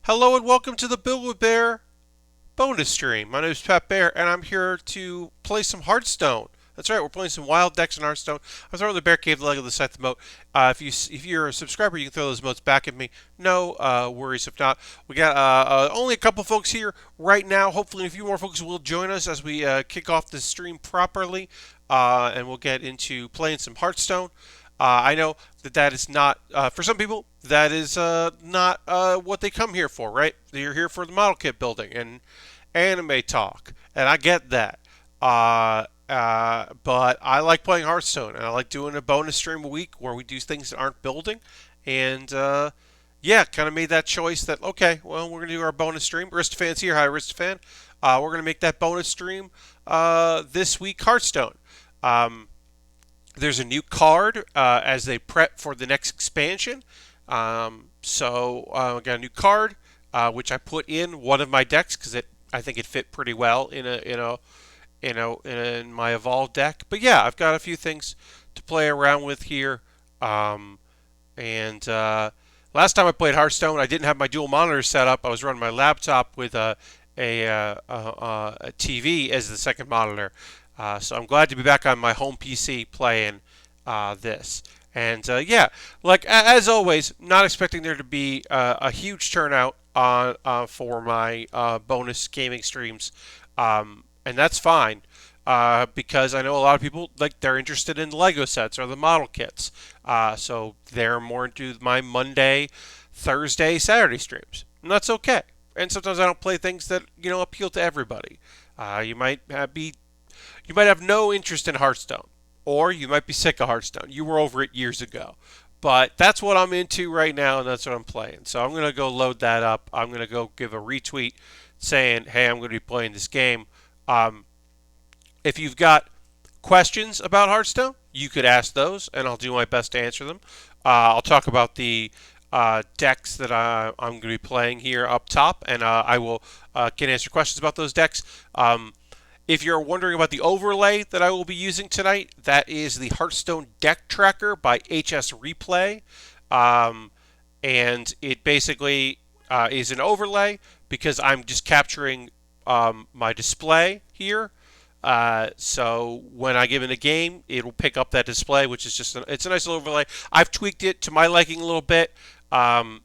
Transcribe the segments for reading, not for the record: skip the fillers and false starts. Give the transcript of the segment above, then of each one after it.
Hello and welcome to the BWB bonus stream. My name is Pat Bear, and I'm here to play some Hearthstone. That's right, we're playing some wild decks in Hearthstone. I'm throwing the Bear Cave leg of the Scythe moat. If you're a subscriber, you can throw those moats back at me. No worries if not. We got only a couple folks here right now. Hopefully, a few more folks will join us as we kick off the stream properly, and we'll get into playing some Hearthstone. I know that is not, for some people, that is not what they come here for, right? They're here for the model kit building and anime talk, and I get that. But I like playing Hearthstone, and I like doing a bonus stream a week where we do things that aren't building. And yeah, kind of made that choice that, okay, well, we're going to do our bonus stream. Aristofan's here. Hi, Aristofan. We're going to make that bonus stream this week, Hearthstone. There's a new card as they prep for the next expansion. So I got a new card, which I put in one of my decks because I think it fit pretty well in my evolved deck. But yeah, I've got a few things to play around with here. And last time I played Hearthstone, I didn't have my dual monitor set up. I was running my laptop with a TV as the second monitor. So I'm glad to be back on my home PC playing this. And yeah, like as always, not expecting there to be a huge turnout for my bonus gaming streams, and that's fine. Because I know a lot of people they're interested in Lego sets or the model kits, so they're more into my Monday, Thursday, Saturday streams, and that's okay. And sometimes I don't play things that appeal to everybody. You might have no interest in Hearthstone, or you might be sick of Hearthstone. You were over it years ago. But that's what I'm into right now, and that's what I'm playing. So I'm going to go load that up. I'm going to go give a retweet saying, hey, I'm going to be playing this game. If you've got questions about Hearthstone, you could ask those, and I'll do my best to answer them. I'll talk about the decks that I'm going to be playing here up top, and I will can answer questions about those decks. If you're wondering about the overlay that I will be using tonight, that is the Hearthstone Deck Tracker by HS Replay. And it basically is an overlay because I'm just capturing my display here. So when I give it a game, it'll pick up that display, which is it's a nice little overlay. I've tweaked it to my liking a little bit. Some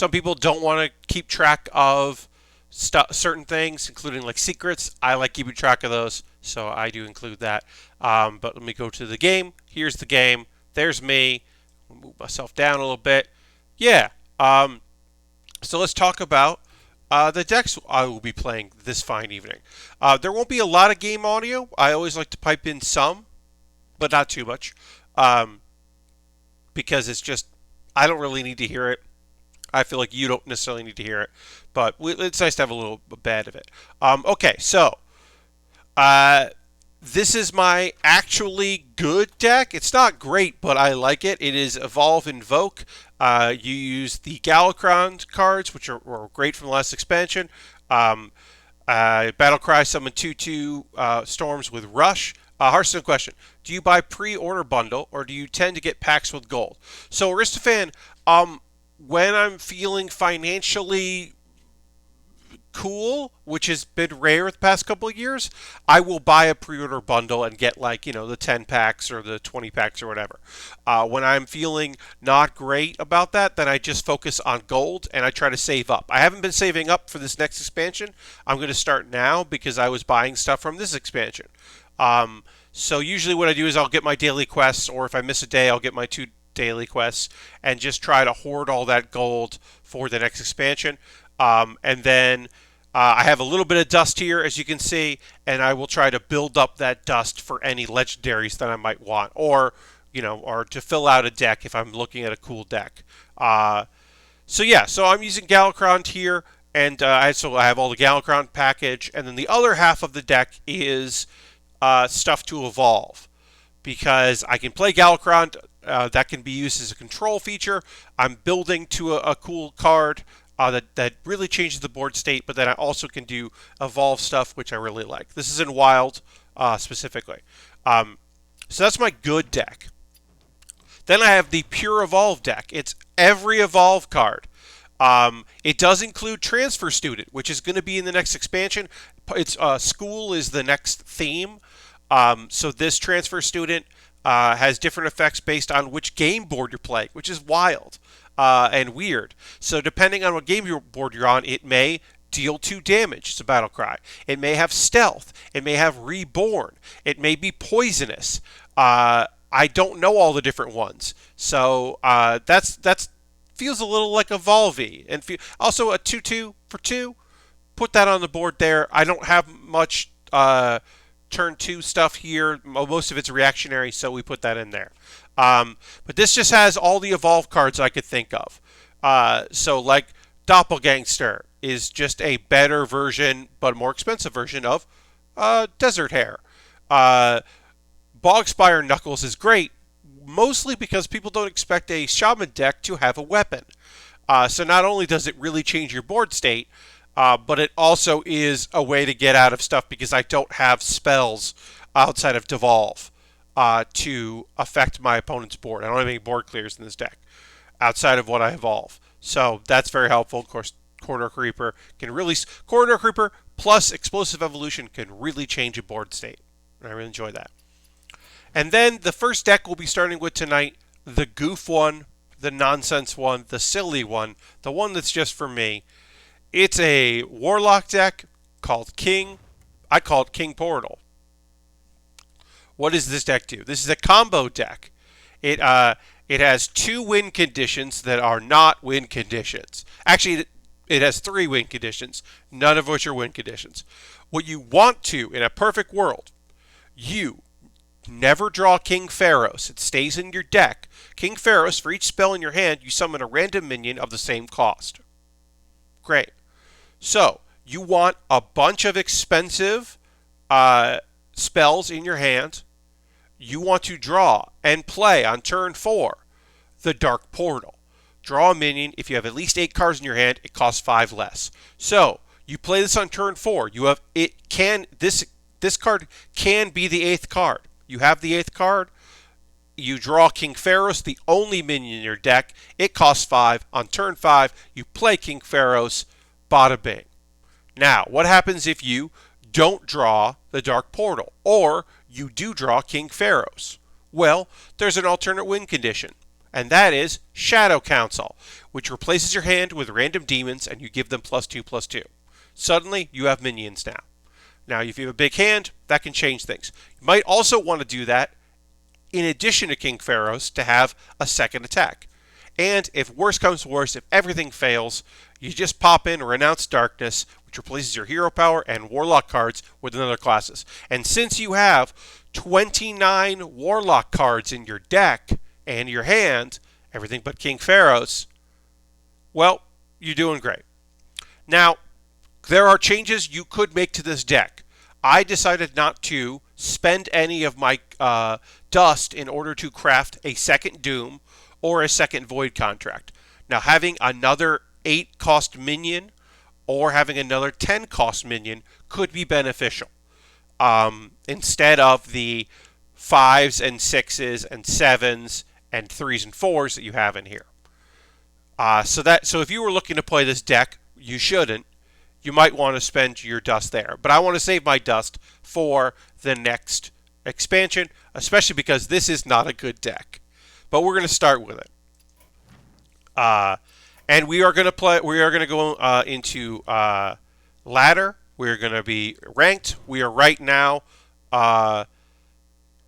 people don't want to keep track of certain things, including like secrets. I like keeping track of those, so I do include that. But let me go to the game. Here's the game. There's me. I'll move myself down a little bit. Yeah. So let's talk about the decks I will be playing this fine evening. There won't be a lot of game audio. I always like to pipe in some, but not too much, because it's just I don't really need to hear it. I feel like you don't necessarily need to hear it, but it's nice to have a little bit of it. Okay, so this is my actually good deck. It's not great, but I like it. It is Evolve Invoke. You use the Galakron cards, which were great from the last expansion. Battlecry summon 2/2 storms with Rush. Hearthstone question: do you buy pre-order bundle or do you tend to get packs with gold? So Aristofan, when I'm feeling financially cool, which has been rare the past couple of years, I will buy a pre-order bundle and get the 10 packs or the 20 packs or whatever. When I'm feeling not great about that, then I just focus on gold and I try to save up. I haven't been saving up for this next expansion. I'm going to start now because I was buying stuff from this expansion. So usually what I do is I'll get my daily quests, or if I miss a day, I'll get my 2 daily quests and just try to hoard all that gold for the next expansion. And then I have a little bit of dust here, as you can see, and I will try to build up that dust for any legendaries that I might want, or to fill out a deck if I'm looking at a cool deck. So I'm using Galakron here, and I have all the Galakron package, and then the other half of the deck is stuff to evolve, because I can play Galakron. That can be used as a control feature. I'm building to a cool card that really changes the board state, but then I also can do evolve stuff, which I really like. This is in Wild specifically. So that's my good deck. Then I have the Pure Evolve deck. It's every Evolve card. It does include Transfer Student, which is going to be in the next expansion. It's School is the next theme. So this Transfer Student has different effects based on which game board you're playing, which is wild and weird. So depending on what game board you're on, it may deal 2 damage. It's a battle cry. It may have stealth. It may have reborn. It may be poisonous. I don't know all the different ones. So that's feels a little like a Volvi. And also a 2/2 for 2. Put that on the board there. I don't have much turn 2 stuff here. Most of it's reactionary, so we put that in there. But this just has all the evolve cards I could think of. So like Doppelgangster is just a better version, but more expensive version of Desert Hare. Bogspire Knuckles is great, mostly because people don't expect a Shaman deck to have a weapon. So not only does it really change your board state, but it also is a way to get out of stuff because I don't have spells outside of Devolve to affect my opponent's board. I don't have any board clears in this deck outside of what I evolve. So that's very helpful. Of course, Corridor Creeper Corridor Creeper plus Explosive Evolution can really change a board state. And I really enjoy that. And then the first deck we'll be starting with tonight, the goof one, the nonsense one, the silly one, the one that's just for me. It's a Warlock deck called King. I call it King Portal. What does this deck do? This is a combo deck. It has 2 win conditions that are not win conditions. Actually, it has 3 win conditions, none of which are win conditions. What you want to, in a perfect world, you never draw King Pharos. It stays in your deck. King Pharos, for each spell in your hand, you summon a random minion of the same cost. Great. So, you want a bunch of expensive spells in your hand. You want to draw and play on turn 4 the Dark Portal. Draw a minion. If you have at least 8 cards in your hand, it costs 5 less. So, you play this on turn 4. This card can be the 8th card. You have the 8th card. You draw King Pharos, the only minion in your deck. It costs 5. On turn 5, you play King Pharos. Bada bing. Now, what happens if you don't draw the Dark Portal, or you do draw King Pharos? Well, there's an alternate win condition, and that is Shadow Council, which replaces your hand with random demons, and you give them +2/+2. Suddenly, you have minions now. Now, if you have a big hand, that can change things. You might also want to do that in addition to King Pharos to have a second attack. And if worse comes to worse, if everything fails, you just pop in Renounce Darkness, which replaces your hero power and Warlock cards with another classes. And since you have 29 Warlock cards in your deck and your hand, everything but King Pharos, well, you're doing great. Now, there are changes you could make to this deck. I decided not to spend any of my dust in order to craft a second Doom or a second Void Contract. Now, having another 8-cost minion or having another 10-cost minion could be beneficial. Instead of the 5s and 6s and 7s and 3s and 4s that you have in here. So if you were looking to play this deck, you shouldn't. You might want to spend your dust there. But I want to save my dust for the next expansion, especially because this is not a good deck. But we're going to start with it. And we are going to go into ladder. We're going to be ranked. We are right now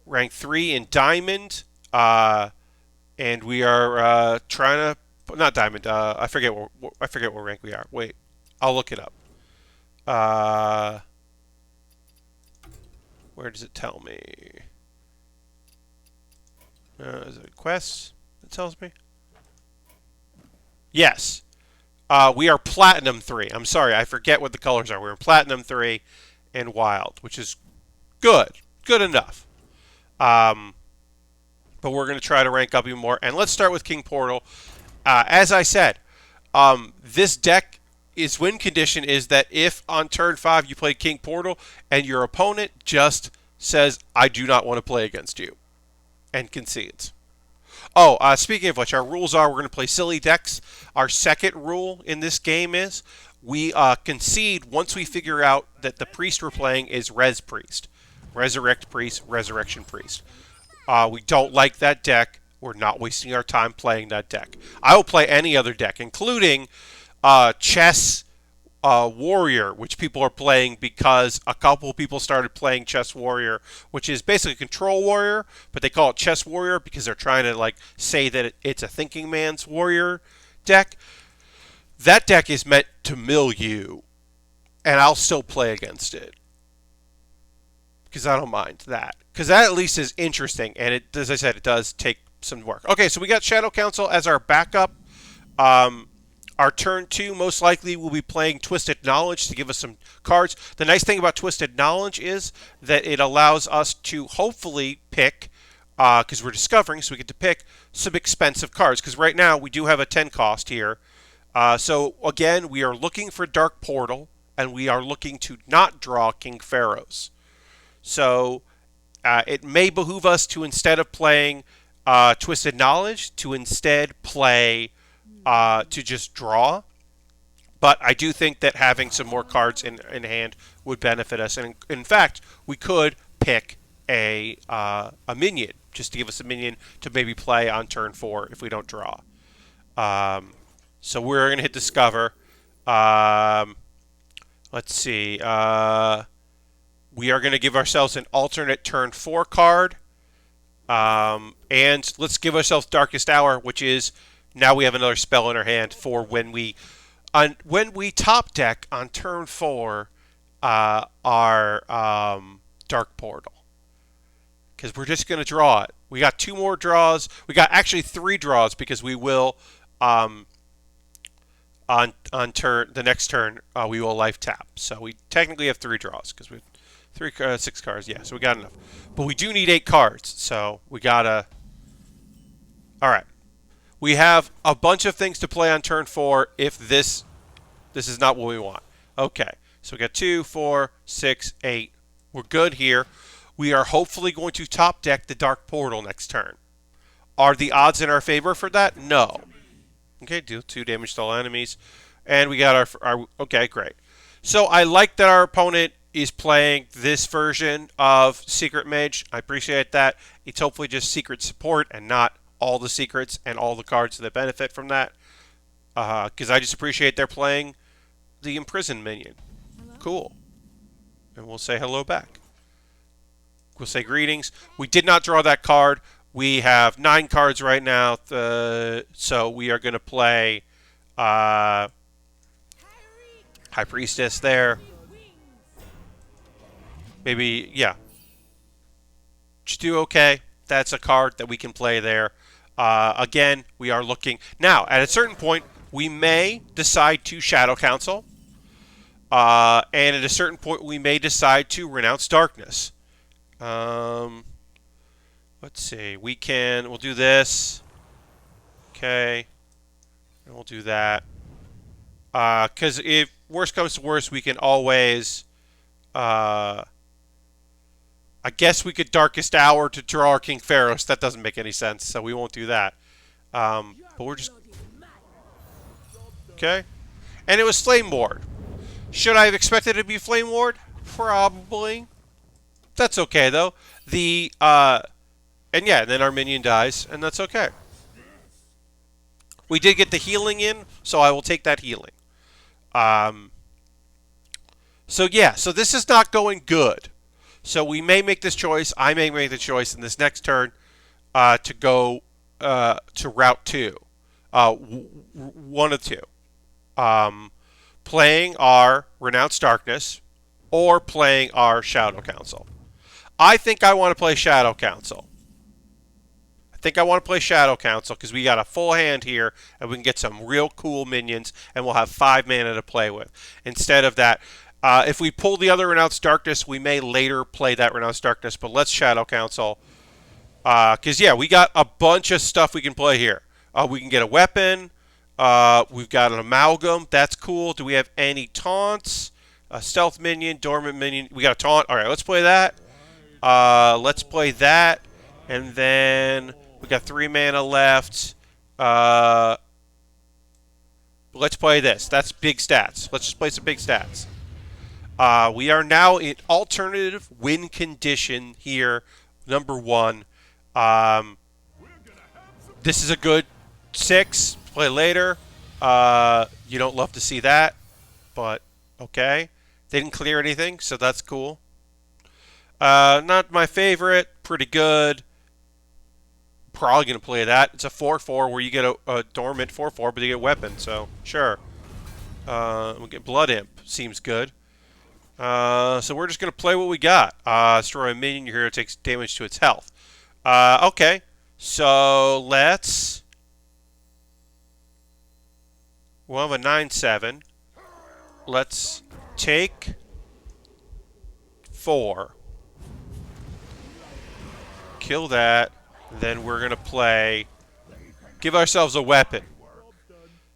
rank 3 in Diamond. And we are trying to... Not Diamond. I forget what rank we are. Wait. I'll look it up. Where does it tell me? Is it quests that tells me? Yes. We are Platinum 3. I'm sorry, I forget what the colors are. We're in Platinum 3 and Wild, which is good. Good enough. But we're going to try to rank up even more. And let's start with King Portal. As I said, this deck... Its win condition is that if on turn 5 you play King Portal and your opponent just says, I do not want to play against you, and concedes. Oh, speaking of which, our rules are we're going to play silly decks. Our second rule in this game is we concede once we figure out that the priest we're playing is Res Priest. Resurrect Priest, Resurrection Priest. We don't like that deck. We're not wasting our time playing that deck. I will play any other deck, including Chess Warrior, which people are playing because a couple of people started playing Chess Warrior, which is basically Control Warrior, but they call it Chess Warrior because they're trying to like say that it's a thinking man's warrior deck. That deck is meant to mill you, and I'll still play against it because I don't mind that. Because that at least is interesting, and it, as I said, it does take some work. Okay, so we got Shadow Council as our backup. Our turn 2, most likely, we'll be playing Twisted Knowledge to give us some cards. The nice thing about Twisted Knowledge is that it allows us to hopefully pick, because we're discovering, so we get to pick some expensive cards. Because right now, we do have a 10 cost here. So, again, we are looking for Dark Portal, and we are looking to not draw King Pharaohs. So, it may behoove us to, instead of playing Twisted Knowledge, to instead play... to just draw, but I do think that having some more cards in hand would benefit us. And in fact, we could pick a minion just to give us a minion to maybe play on turn 4 if we don't draw. So we're going to hit Discover. Let's see. We are going to give ourselves an alternate turn 4 card. And let's give ourselves Darkest Hour, which is... Now we have another spell in our hand for when we top deck on turn 4 our Dark Portal. Because we're just going to draw it. We got 2 more draws. We got actually 3 draws because we will on turn the next turn we will life tap. So we technically have 3 draws because we have 6 cards. Yeah, so we got enough. But we do need 8 cards. So we gotta. All right. We have a bunch of things to play on turn 4 if this is not what we want. Okay, so we got 2, 4, 6, 8. We're good here. We are hopefully going to top deck the Dark Portal next turn. Are the odds in our favor for that? No. Okay, deal 2 damage to all enemies. And we got our okay, great. So I like that our opponent is playing this version of Secret Mage. I appreciate that. It's hopefully just secret support and not all the secrets and all the cards that benefit from that. Because I just appreciate they're playing the Imprisoned minion. Cool. And we'll say hello back. We'll say greetings. We did not draw that card. We have 9 cards right now. So we are going to play High Priestess there. Maybe, yeah. Just do okay. That's a card that we can play there. Again, we are looking... Now, at a certain point, we may decide to Shadow Council. And at a certain point, we may decide to Renounce Darkness. Let's see. We'll do this. Okay. And we'll do that. Because if worst comes to worst, we can always... I guess we could Darkest Hour to draw our King Pharaohs. That doesn't make any sense, so we won't do that. But we're just... Okay. And it was Flame Ward. Should I have expected it to be Flame Ward? Probably. That's okay, though. And yeah, then our minion dies, and that's okay. We did get the healing in, so I will take that healing. So yeah, so this is not going good. So we may make this choice. I may make the choice in this next turn to go to Route 2. One of 2. Playing our Renounced Darkness or playing our Shadow Council. I think I want to play Shadow Council. Because we got a full hand here and we can get some real cool minions and we'll have 5 mana to play with. Instead of that... if we pull the other Renounced Darkness, we may later play that Renounced Darkness, but let's Shadow Council. Because, yeah, we got a bunch of stuff we can play here. We can get a weapon. We've got an Amalgam. That's cool. Do we have any taunts? A Stealth minion, Dormant minion. We got a taunt. All right, let's play that. Let's play that. And then We got 3 mana left. Let's play this. That's big stats. Let's just play some big stats. We are now in alternative win condition here. Number 1. This is a good 6. Play later. You don't love to see that, but okay. They didn't clear anything, so that's cool. Not my favorite. Pretty good. Probably going to play that. It's a 4/4 where you get a dormant 4/4, but you get a weapon, so sure. We get Blood Imp. Seems good. So we're just going to play what we got. Destroy a minion. Your hero takes damage to its health. Okay. So let's... We'll have a 9/7. Let's take 4. Kill that. Then we're going to play... Give ourselves a weapon.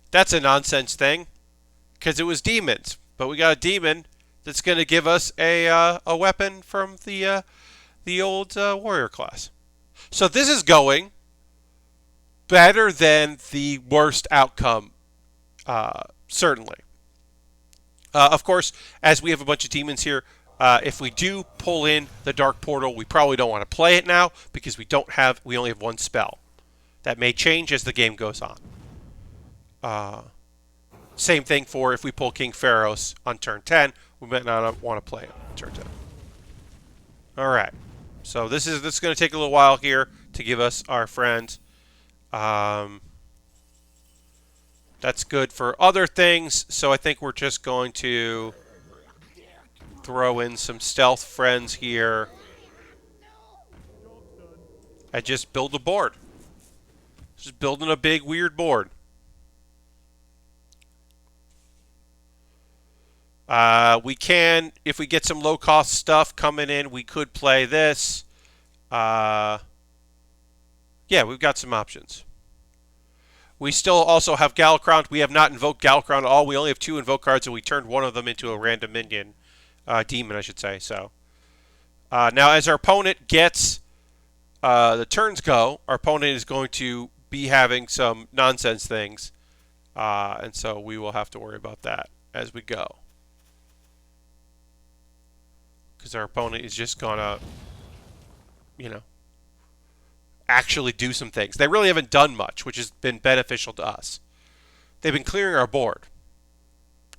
That's a nonsense thing. Because it was demons. But we got a demon that's going to give us a weapon from the old warrior class. So this is going better than the worst outcome, certainly. Of course, as we have a bunch of demons here, if we do pull in the Dark Portal, we probably don't want to play it now because we only have 1 spell. That may change as the game goes on. Same thing for if we pull King Pharaohs on turn 10, we might not want to play it on turn 10. All right. So this is going to take a little while here to give us our friend. That's good for other things, so I think we're just going to throw in some stealth friends here and just build a board. Just building a big, weird board. We can, if we get some low-cost stuff coming in, we could play this. Yeah, we've got some options. We still also have Galacron. We have not invoked Galacron at all. We only have 2 invoke cards, and we turned one of them into a random minion. Demon, I should say. So now, as our opponent gets the turns go, our opponent is going to be having some nonsense things. And so we will have to worry about that as we go. Because our opponent is just going to, actually do some things. They really haven't done much, which has been beneficial to us. They've been clearing our board.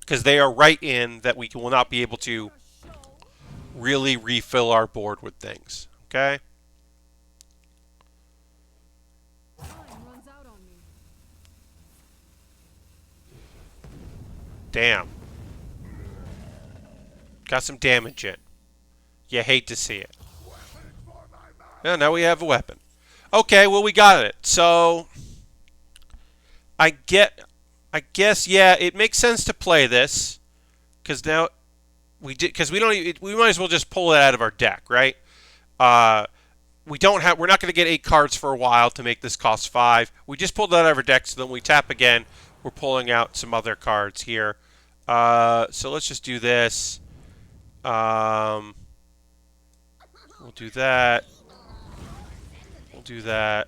Because they are right in that we will not be able to really refill our board with things. Okay? Damn. Got some damage in. You hate to see it. Yeah, now we have a weapon. Okay, well, we got it. So, I guess, yeah, it makes sense to play this. Because now, we might as well just pull it out of our deck, right? We're not going to get 8 cards for a while to make this cost 5. We just pulled it out of our deck, so then we tap again. We're pulling out some other cards here. So let's just do this. We'll do that. We'll do that.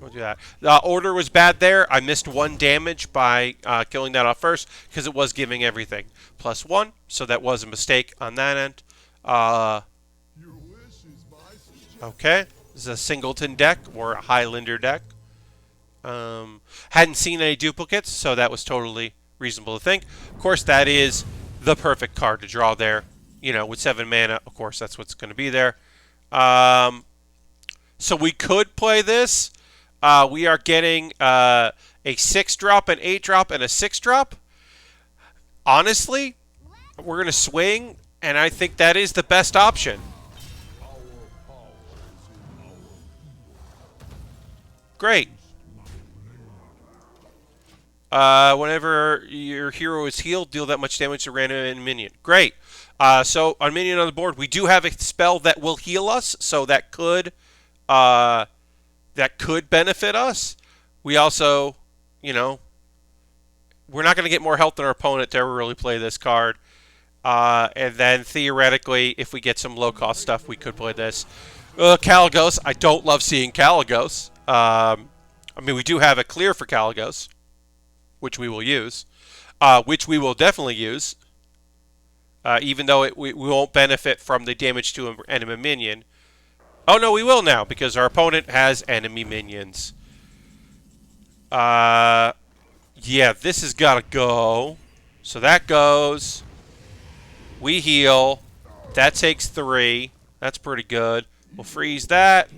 We'll do that. The order was bad there. I missed 1 damage by killing that off first because it was giving everything +1. So that was a mistake on that end. Okay. This is a singleton deck or a Highlander deck. Hadn't seen any duplicates, so that was totally reasonable to think. Of course, that is the perfect card to draw there. With 7 mana, of course, that's what's going to be there. So we could play this. We are getting a 6-drop, an 8-drop, and a 6-drop. Honestly, we're going to swing, and I think that is the best option. Great. Whenever your hero is healed, deal that much damage to random minion. Great. So on minion on the board, we do have a spell that will heal us, so that could benefit us. We also, we're not going to get more health than our opponent to ever really play this card. And then theoretically, if we get some low-cost stuff, we could play this. Caligos. I don't love seeing Caligos. I mean, we do have a clear for Caligos, which we will use, which we will definitely use, even though we won't benefit from the damage to an enemy minion. Oh, no, we will now, because our opponent has enemy minions. Yeah, this has got to go. So that goes. We heal. That takes 3. That's pretty good. We'll freeze that.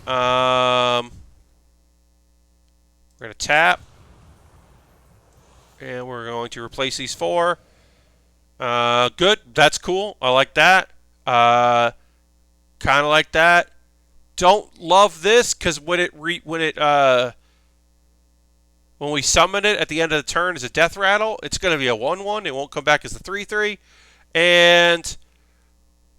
We're going to tap. And we're going to replace these 4. Good. That's cool. I like that. Kind of like that. Don't love this because when we summon it at the end of the turn as a death rattle, it's going to be a 1/1. It won't come back as a 3/3. And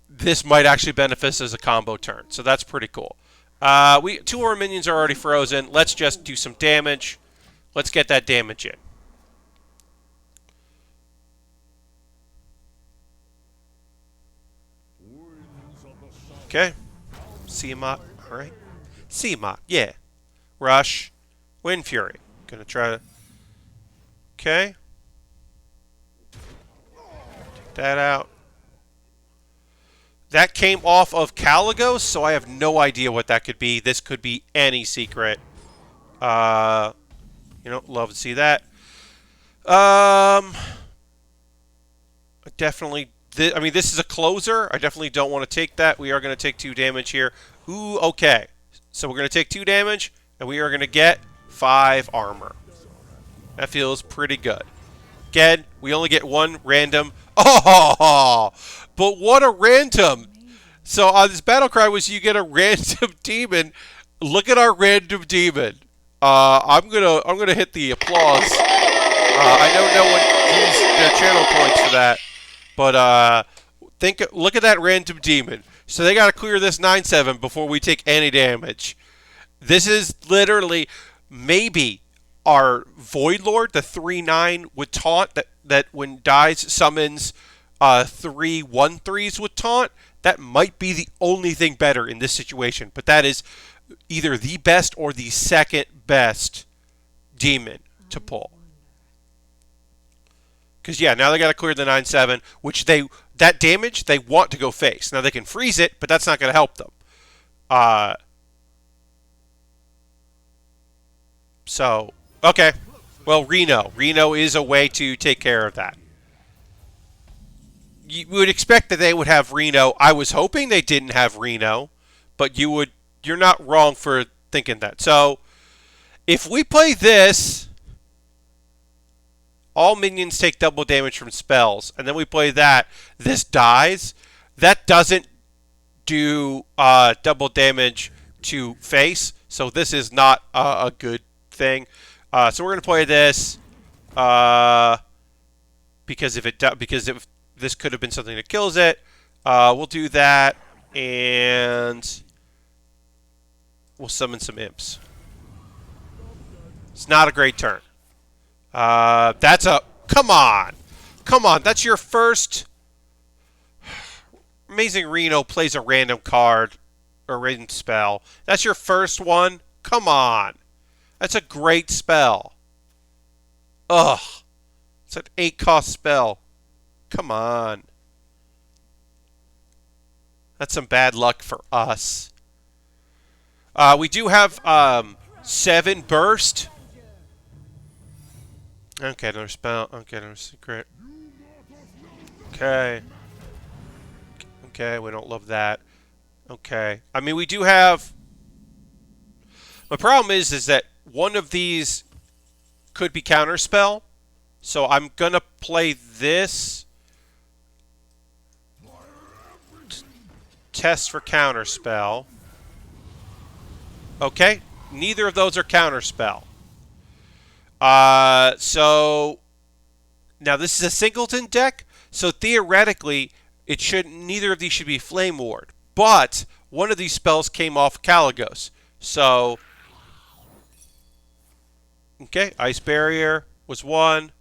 this might actually benefit us as a combo turn. So that's pretty cool. 2 of our minions are already frozen. Let's just do some damage. Let's get that damage in. Okay. Tiamat. All right. Tiamat. Yeah. Rush. Wind Fury. Gonna try to... Okay. Take that out. That came off of Caligos, so I have no idea what that could be. This could be any secret. Love to see that. Definitely... I mean, this is a closer. I definitely don't want to take that. We are going to take 2 damage here. Ooh, okay. So we're going to take 2 damage, and we are going to get 5 armor. That feels pretty good. Again, we only get 1 random. Oh, but what a random. So this battle cry was you get a random demon. Look at our random demon. I'm gonna hit the applause. I don't know what use their channel points for that. But look at that random demon. So they got to clear this 9/7 before we take any damage. This is literally maybe our Void Lord, the 3/9 with taunt that when dies summons 3 1/3s with taunt. That might be the only thing better in this situation. But that is either the best or the second best demon to pull. Because, yeah, now they got to clear the 9/7, which that damage they want to go face. Now, they can freeze it, but that's not going to help them. So, okay. Well, Reno. Reno is a way to take care of that. You would expect that they would have Reno. I was hoping they didn't have Reno, but you're not wrong for thinking that. So, if we play this... all minions take double damage from spells, and then we play that. This dies. That doesn't do double damage to face, so this is not a good thing. So we're gonna play this because if this could have been something that kills it, we'll do that, and we'll summon some imps. It's not a great turn. That's a... Come on! Come on, that's your first... Amazing Reno plays a random card, or random spell. That's your first one? Come on! That's a great spell. Ugh. It's an 8-cost spell. Come on. That's some bad luck for us. We do have 7 burst. Okay, another spell. Okay, another secret. Okay. Okay, we don't love that. Okay. I mean, we do have... My problem is that one of these could be counterspell. So I'm going to play this. Test for counterspell. Okay. Neither of those are counterspell. So now this is a singleton deck, so theoretically neither of these should be Flame Ward, but one of these spells came off Caligos. So okay, Ice Barrier was one.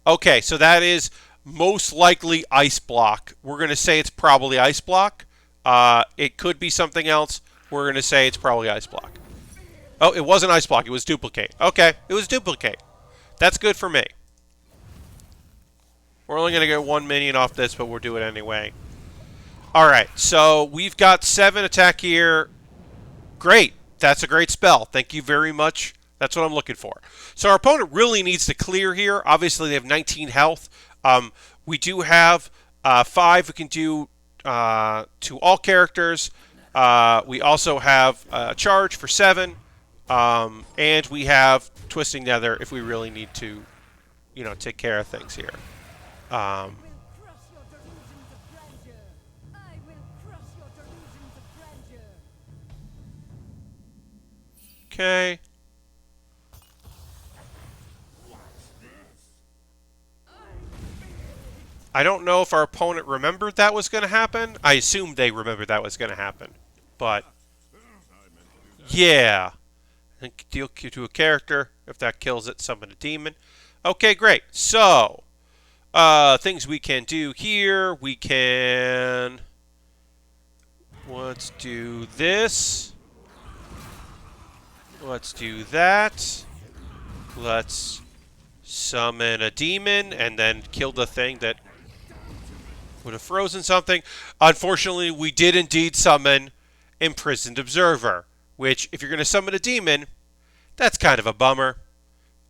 Okay, so that is most likely Ice Block. We're going to say it's probably Ice Block. It could be something else. we're going to say it's probably Ice Block. Oh, it wasn't Ice Block. It was Duplicate. Okay, it was Duplicate. That's good for me. We're only going to get 1 minion off this, but we'll do it anyway. Alright, so we've got 7 attack here. Great. That's a great spell. Thank you very much. That's what I'm looking for. So our opponent really needs to clear here. Obviously, they have 19 health. We do have 5 we can do to all characters. We also have a charge for 7. And we have Twisting Nether if we really need to, take care of things here. Okay. I don't know if our opponent remembered that was going to happen. I assumed they remembered that was going to happen. But, yeah. Deal to a character. If that kills it, summon a demon. Okay, great. So, things we can do here. We can... Let's do this. Let's do that. Let's summon a demon and then kill the thing that would have frozen something. Unfortunately, we did indeed summon Imprisoned Observer, which, if you're going to summon a demon, that's kind of a bummer.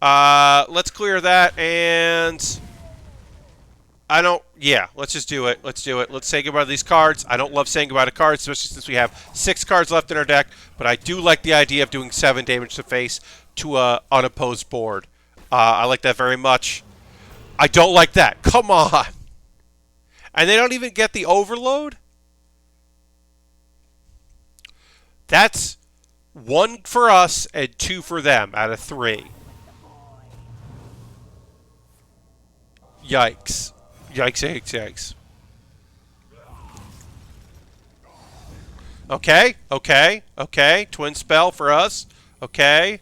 Let's clear that, and... Yeah, let's just do it. Let's do it. Let's say goodbye to these cards. I don't love saying goodbye to cards, especially since we have 6 cards left in our deck, but I do like the idea of doing 7 damage to face to a unopposed board. I like that very much. I don't like that. Come on! And they don't even get the overload? That's 1 for us and 2 for them out of 3. Yikes. Yikes, yikes, yikes. Okay, okay, okay. Twin spell for us. Okay.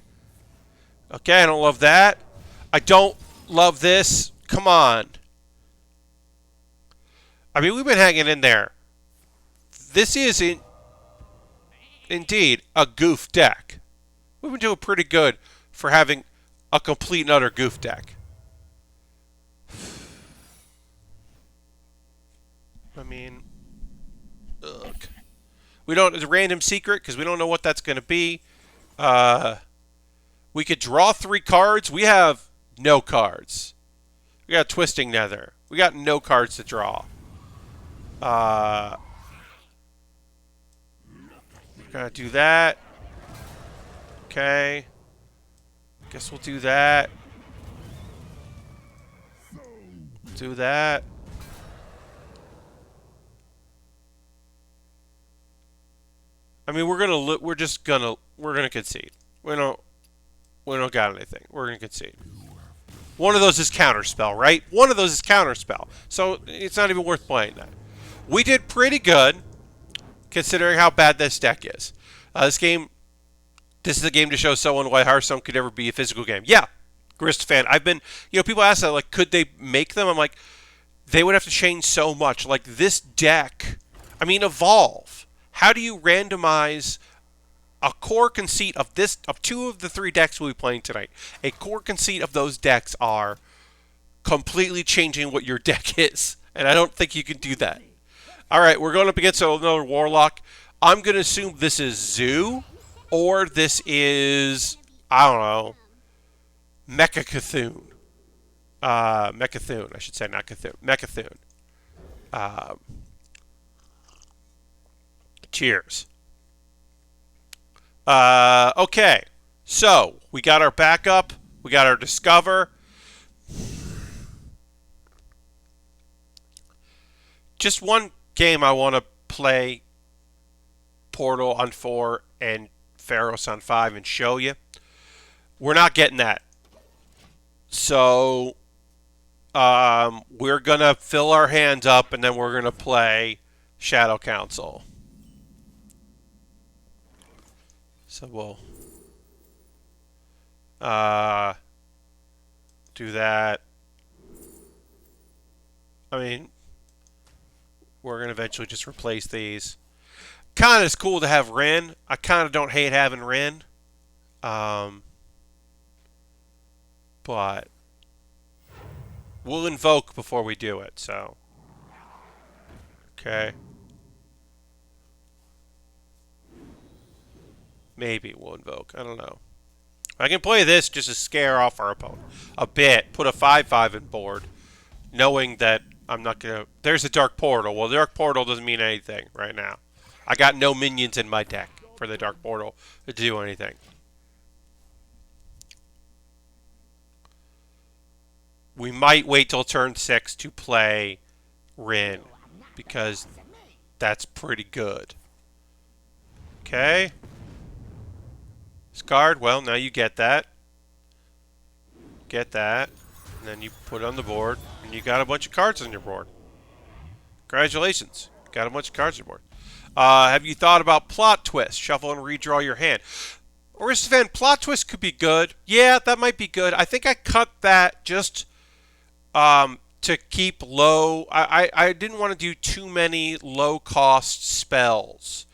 Okay, I don't love that. I don't love this. Come on. I mean, we've been hanging in there. This is indeed a goof deck. We've been doing pretty good for having a complete and utter goof deck. I mean, ugh. We don't, it's a random secret because we don't know what that's going to be. We could draw 3 cards. We have no cards. We got Twisting Nether. We got no cards to draw. Gotta do that. Okay. Guess we'll do that. Do that. I mean, we're gonna concede. We don't got anything. We're gonna concede. One of those is counterspell, right? One of those is counterspell. So it's not even worth playing that. We did pretty good, considering how bad this deck is. This is a game to show someone why Hearthstone could ever be a physical game. Yeah, Grist fan. I've been, people ask that, like, could they make them? I'm like, they would have to change so much. Like, this deck, I mean, Evolve. How do you randomize a core conceit of 2 of the 3 decks we'll be playing tonight? A core conceit of those decks are completely changing what your deck is. And I don't think you can do that. Alright, we're going up against another Warlock. I'm going to assume this is Zoo, or this is, I don't know, Mecha Cthulhu. Mechathoon, I should say, not Cthulhu. Mechathoon. Cheers. Okay. So, we got our backup. We got our Discover. Just one game I want to play Portal on 4 and Pharos on 5 and show you. We're not getting that. So, we're going to fill our hands up and then we're going to play Shadow Council. So we'll do that. I mean, we're going to eventually just replace these. Kind of is cool to have Ren. I kind of don't hate having Ren. Um, but we'll invoke before we do it, so. Okay. Maybe we'll invoke. I don't know. I can play this just to scare off our opponent a bit. Put a 5/5 in board, knowing that I'm not gonna. There's a Dark Portal. Well, the Dark Portal doesn't mean anything right now. I got no minions in my deck for the Dark Portal to do anything. We might wait till turn 6 to play Rin, because that's pretty good. Okay. Discard. Well, now you get that. Get that. And then you put it on the board, and you got a bunch of cards on your board. Congratulations. Got a bunch of cards on your board. Have you thought about Plot Twist? Shuffle and redraw your hand. Aristophan, Plot Twist could be good. Yeah, that might be good. I think I cut that just to keep low. I didn't want to do too many low-cost spells.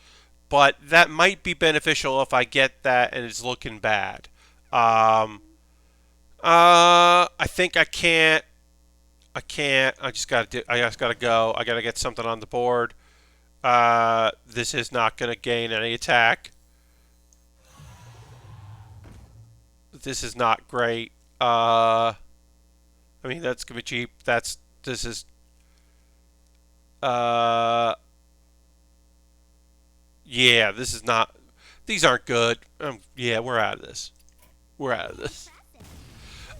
But that might be beneficial if I get that and it's looking bad. I think I can't. I just gotta go. I gotta get something on the board. This is not gonna gain any attack. This is not great. I mean, that's gonna be cheap. This is. Yeah, this is not. These aren't good. Yeah, we're out of this. We're out of this.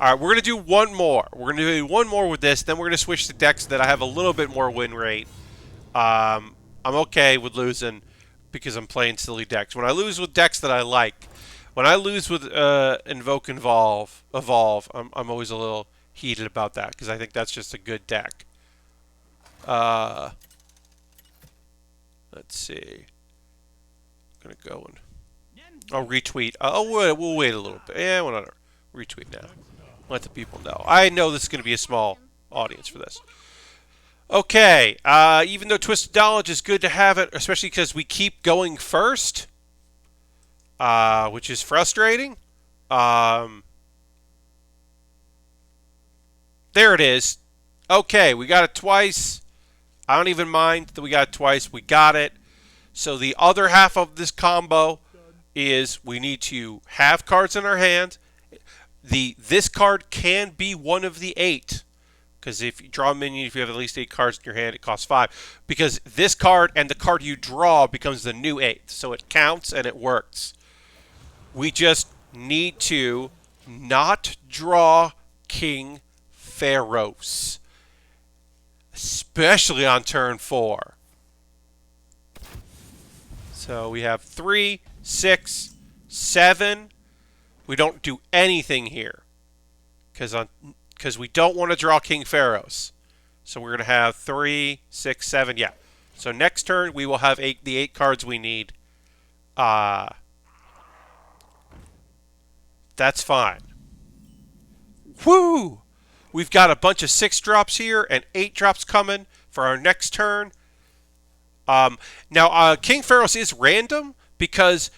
All right, we're gonna do one more. We're gonna do one more with this. Then we're gonna switch to decks that I have a little bit more win rate. I'm okay with losing because I'm playing silly decks. When I lose with decks that I like, when I lose with Invoke Evolve, I'm always a little heated about that because I think that's just a good deck. Let's see. I'm gonna go and I'll retweet. We'll wait a little bit. Yeah, whatever. Retweet now. Let the people know. I know this is going to be a small audience for this. Okay. Even though Twisted Knowledge is good to have it, especially because we keep going first, which is frustrating. There it is. Okay, we got it twice. I don't even mind that we got it twice. We got it. So the other half of this combo is we need to have cards in our hand. This card can be one of the 8. Because if you draw a minion, if you have at least 8 cards in your hand, it costs 5. Because this card and the card you draw becomes the new 8th. So it counts and it works. We just need to not draw King Pharaohs. Especially on turn 4. So we have 3, 6, 7. We don't do anything here because we don't want to draw King Pharaohs. So we're going to have 3, 6, 7. Yeah. So next turn we will have the 8 cards we need. That's fine. Woo! We've got a bunch of 6 drops here and 8 drops coming for our next turn. Now, King Pharaohs is random because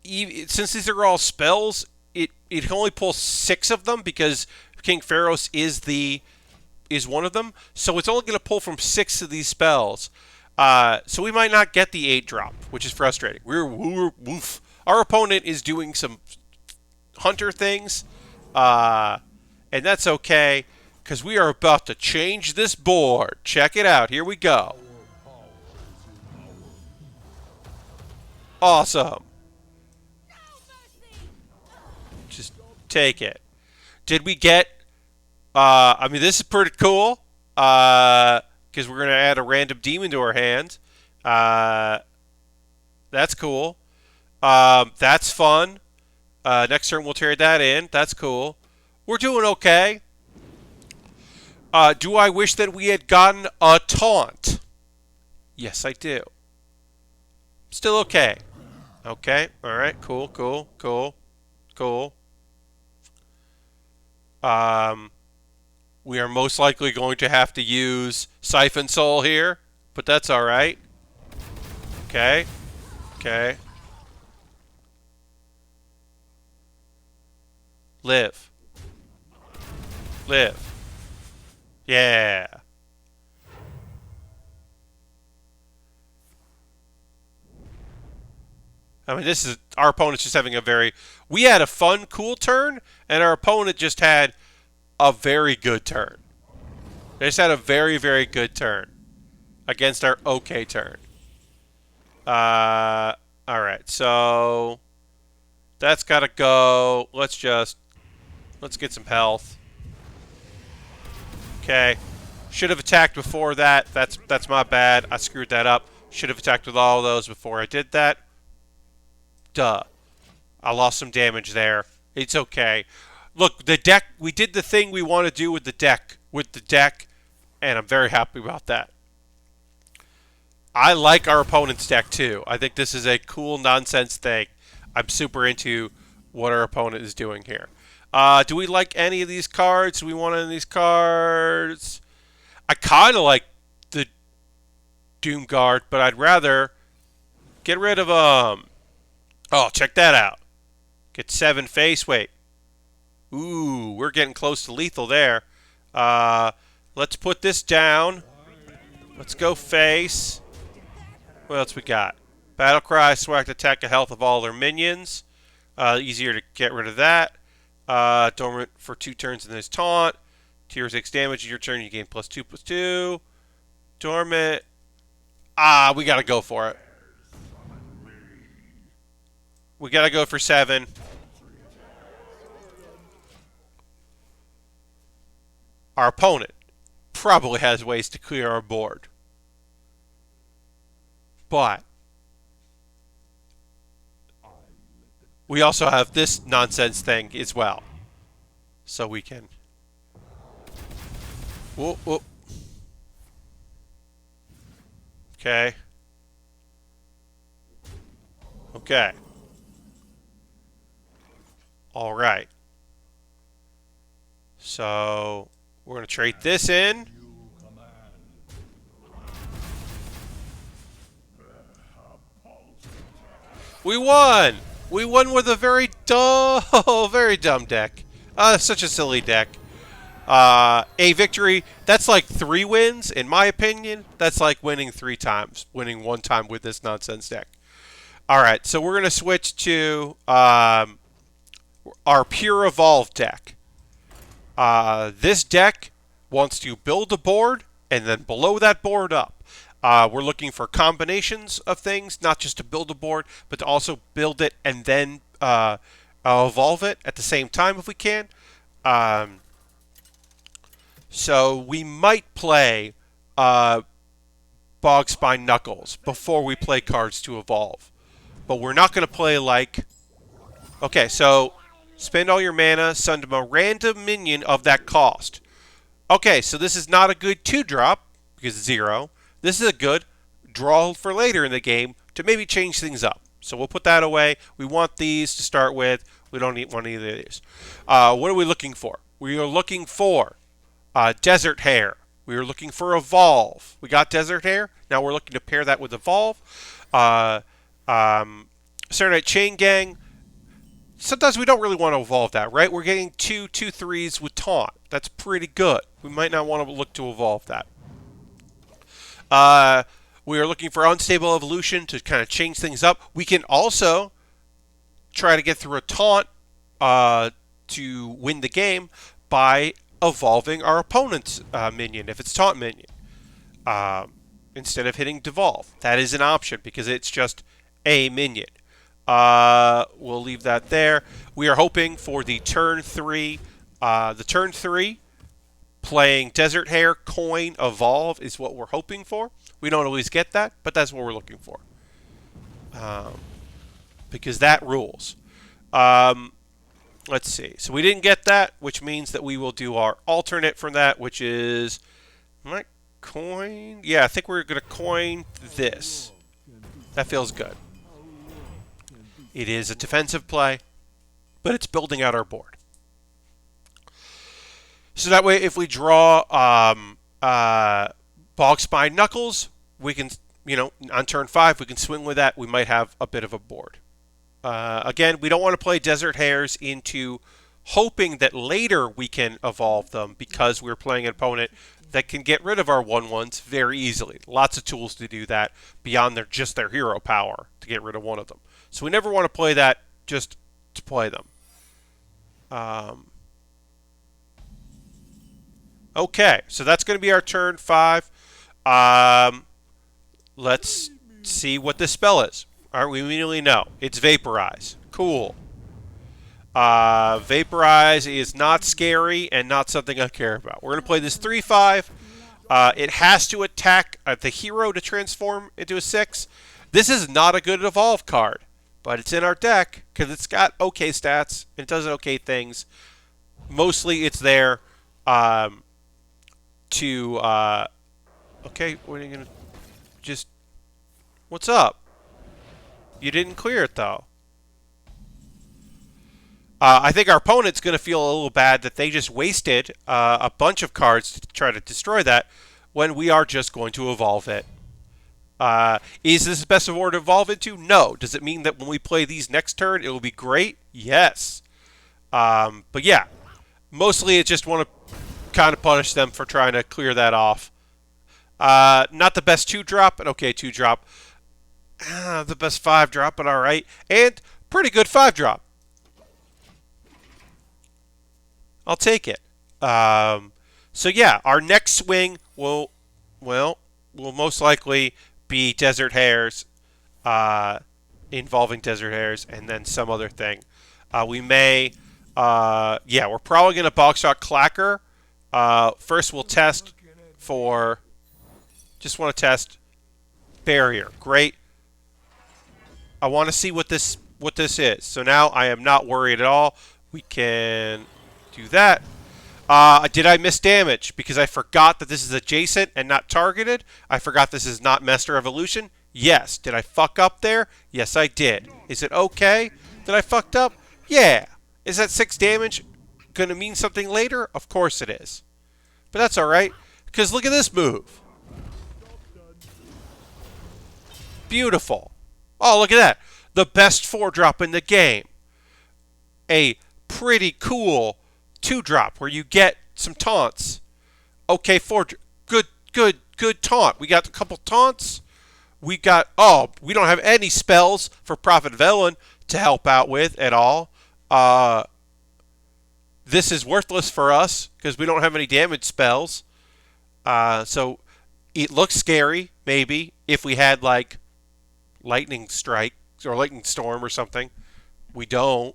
since these are all spells, it can only pull 6 of them because King Pharaohs is one of them. So it's only going to pull from 6 of these spells. So we might not get the 8 drop, which is frustrating. Woof. Our opponent is doing some hunter things, and that's okay because we are about to change this board. Check it out. Here we go. Awesome. Just take it. Did we get... I mean, this is pretty cool. Because we're going to add a random demon to our hand. That's cool. That's fun. Next turn we'll tear that in. That's cool. We're doing okay. Do I wish that we had gotten a taunt? Yes, I do. Still okay. Okay. Alright. Cool. We are most likely going to have to use Siphon Soul here, but that's alright. Okay. Okay. Live. Live. Yeah. I mean, this is our opponent's just having a very. We had a fun, cool turn, and our opponent just had a very good turn. They just had a very, very good turn against our okay turn. All right, so that's got to go. Let's get some health. Okay, should have attacked before that. That's my bad. I screwed that up. Should have attacked with all of those before I did that. Duh. I lost some damage there. It's okay. Look, the deck. We did the thing we want to do with the deck. And I'm very happy about that. I like our opponent's deck too. I think this is a cool nonsense thing. I'm super into what our opponent is doing here. Do we like any of these cards? Do we want any of these cards? I kind of like the Doomguard, but I'd rather get rid of Oh, check that out. Get 7 face weight. Ooh, we're getting close to lethal there. Let's put this down. Let's go face. What else we got? Battle Cry, swag attack the health of all their minions. Easier to get rid of that. Dormant for 2 turns in this taunt. Tier 6 damage. Your turn, you gain +2/+2. Dormant. We gotta go for it. We gotta go for 7. Our opponent probably has ways to clear our board. But we also have this nonsense thing as well. So we can... Whoop, whoop. Okay. Okay. All right. So we're going to trade this in. We won! We won with a very dumb deck. Such a silly deck. A victory, that's like 3 wins, in my opinion. That's like winning 3 times. Winning 1 time with this nonsense deck. Alright, so we're going to switch to our Pure Evolve deck. This deck wants to build a board and then blow that board up. We're looking for combinations of things, not just to build a board, but to also build it and then evolve it at the same time if we can. So we might play Bogspine Knuckles before we play cards to evolve. But we're not going to play like... Okay, so spend all your mana, summon a random minion of that cost. Okay, so this is not a good 2-drop, because it's 0. This is a good draw for later in the game to maybe change things up. So we'll put that away. We want these to start with. We don't want any of these. What are we looking for? We are looking for Desert Hair. We are looking for Evolve. We got Desert Hair. Now we're looking to pair that with Evolve. Serenite Chain Gang. Sometimes we don't really want to evolve that, right? We're getting 2/2/3s with Taunt. That's pretty good. We might not want to look to evolve that. We are looking for Unstable Evolution to kind of change things up. We can also try to get through a Taunt to win the game by evolving our opponent's minion, if it's Taunt minion, instead of hitting Devolve. That is an option because it's just a minion. We'll leave that there. We are hoping for the turn 3. The turn 3, playing Desert Hair, Coin, Evolve is what we're hoping for. We don't always get that, but that's what we're looking for. Because that rules. Let's see. So we didn't get that, which means that we will do our alternate from that, which is... Might coin? Yeah, I think we're going to coin this. That feels good. It is a defensive play, but it's building out our board. So that way, if we draw Bogspine Knuckles, we can on turn 5, we can swing with that. We might have a bit of a board. Again, we don't want to play Desert Hares into hoping that later we can evolve them because we're playing an opponent that can get rid of our 1/1s very easily. Lots of tools to do that beyond just their hero power to get rid of one of them. So we never want to play that just to play them. Okay, so that's going to be our turn 5. Let's see what this spell is. All right, we immediately know. It's Vaporize. Cool. Vaporize is not scary and not something I care about. We're going to play this 3/5. It has to attack the hero to transform into a 6. This is not a good evolve card, but it's in our deck because it's got okay stats. It does okay things. Mostly it's there to... okay, what are you going to... just... What's up? You didn't clear it, though. I think our opponent's going to feel a little bad that they just wasted a bunch of cards to try to destroy that when we are just going to evolve it. Is this the best board to evolve into? No. Does it mean that when we play these next turn, it will be great? Yes. But yeah, mostly I just want to kind of punish them for trying to clear that off. Not the best 2-drop, an okay 2-drop. The best 5-drop, but all right. And pretty good 5-drop. I'll take it. So yeah, our next swing will most likely be Desert Hares, involving Desert Hares, and then some other thing. We may, we're probably going to box shot Clacker. First, we'll test for. Just want to test Barrier. Great. I want to see what this is. So now I am not worried at all. We can do that. Did I miss damage? Because I forgot that this is adjacent and not targeted. I forgot this is not Master Evolution. Yes. Did I fuck up there? Yes, I did. Is it okay that I fucked up? Yeah. Is that 6 damage going to mean something later? Of course it is. But that's alright. Because look at this move. Beautiful. Oh, look at that. The best 4-drop in the game. A pretty cool 2-drop where you get some taunts. Okay, good taunt. We got a couple taunts. We don't have any spells for Prophet Velen to help out with at all. This is worthless for us because we don't have any damage spells. So it looks scary, maybe, if we had like Lightning Strike or Lightning Storm or something. We don't.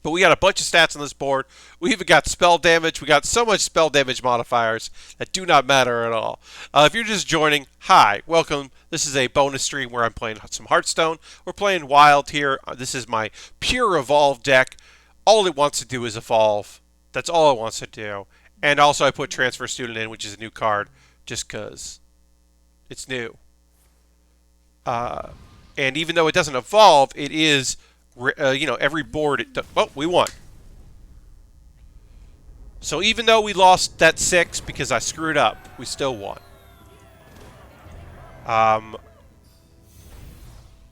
But we got a bunch of stats on this board. We even got spell damage. We got so much spell damage modifiers that do not matter at all. If you're just joining, hi, welcome. This is a bonus stream where I'm playing some Hearthstone. We're playing Wild here. This is my pure evolve deck. All it wants to do is evolve. That's all it wants to do. And also I put Transfer Student in, which is a new card, just because it's new. And even though it doesn't evolve, it is... every board... we won. So even though we lost that 6 because I screwed up, we still won.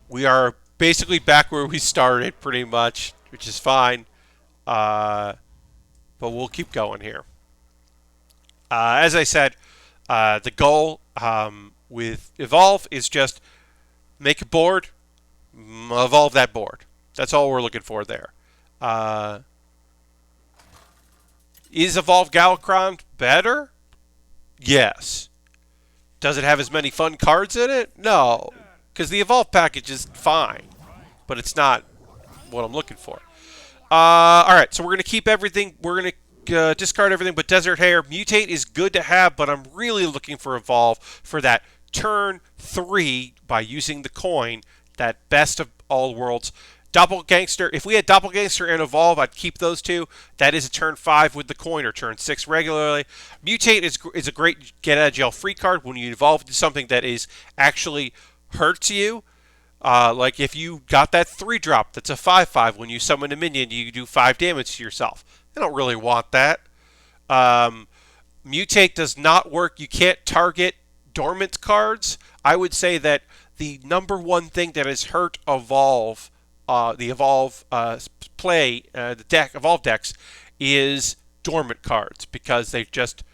We are basically back where we started, pretty much, which is fine. But we'll keep going here. As I said, the goal with Evolve is just make a board, evolve that board. That's all we're looking for there. Is Evolve Galakrond better? Yes. Does it have as many fun cards in it? No. Because the Evolve package is fine. But it's not what I'm looking for. Alright, so we're going to keep everything. We're going to discard everything but Desert Hare. Mutate is good to have, but I'm really looking for Evolve for that turn 3 by using the coin. That best of all worlds. Doppelgangster, if we had Doppelgangster and Evolve, I'd keep those two. That is a turn 5 with the coin or turn 6 regularly. Mutate is a great get-out-of-jail-free card when you evolve into something that is actually hurts you. Like if you got that 3-drop that's a 5/5, when you summon a minion, you do 5 damage to yourself. I don't really want that. Mutate does not work. You can't target dormant cards, I would say that the number one thing that has hurt Evolve, the Evolve play, the deck, Evolve decks, is dormant cards because they've just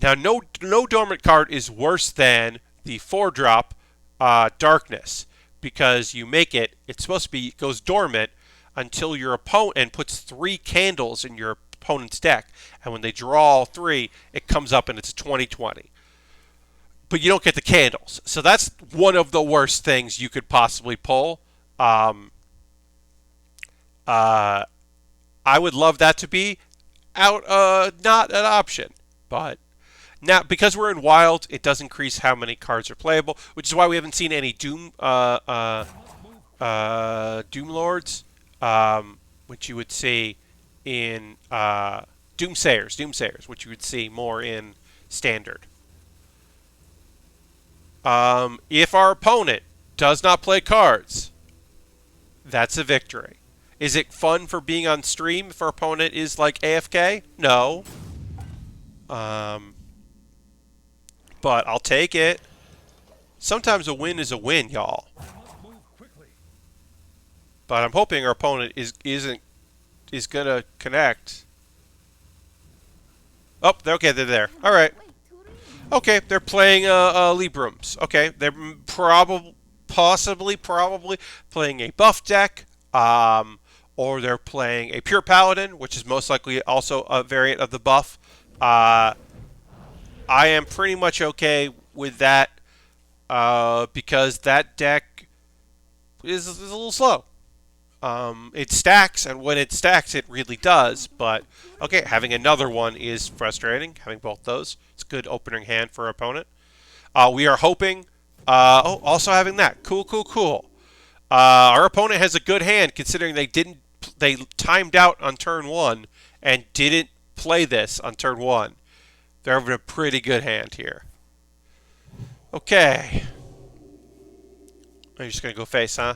now no dormant card is worse than the 4-drop Darkness because you make it. It's supposed to be it goes dormant until your opponent and puts 3 candles in your opponent's deck, and when they draw 3, it comes up and it's a 20/20. But you don't get the candles, so that's one of the worst things you could possibly pull. I would love that to be out, not an option, but now because we're in Wild, it does increase how many cards are playable, which is why we haven't seen any Doom Lords, which you would see in Doomsayers, which you would see more in Standard. If our opponent does not play cards, that's a victory. Is it fun for being on stream if our opponent is like AFK? No. But I'll take it. Sometimes a win is a win, y'all. But I'm hoping our opponent is gonna connect. Oh, okay, they're there. All right. Okay, they're playing Librams. Okay, they're possibly playing a buff deck, or they're playing a pure paladin, which is most likely also a variant of the buff. I am pretty much okay with that because that deck is a little slow. It stacks, and when it stacks, it really does. But, okay, having another one is frustrating, having both those. It's a good opening hand for our opponent. We are hoping... also having that. Cool. Our opponent has a good hand, considering they timed out on turn 1 and didn't play this on turn 1. They're having a pretty good hand here. Okay. Are you just going to go face, huh?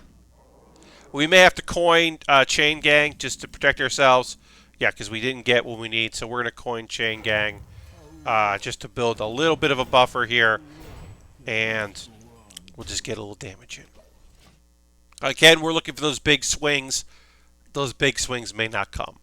We may have to coin Chain Gang just to protect ourselves. Yeah, because we didn't get what we need, so we're going to coin Chain Gang just to build a little bit of a buffer here. And we'll just get a little damage in. Again, we're looking for those big swings. Those big swings may not come.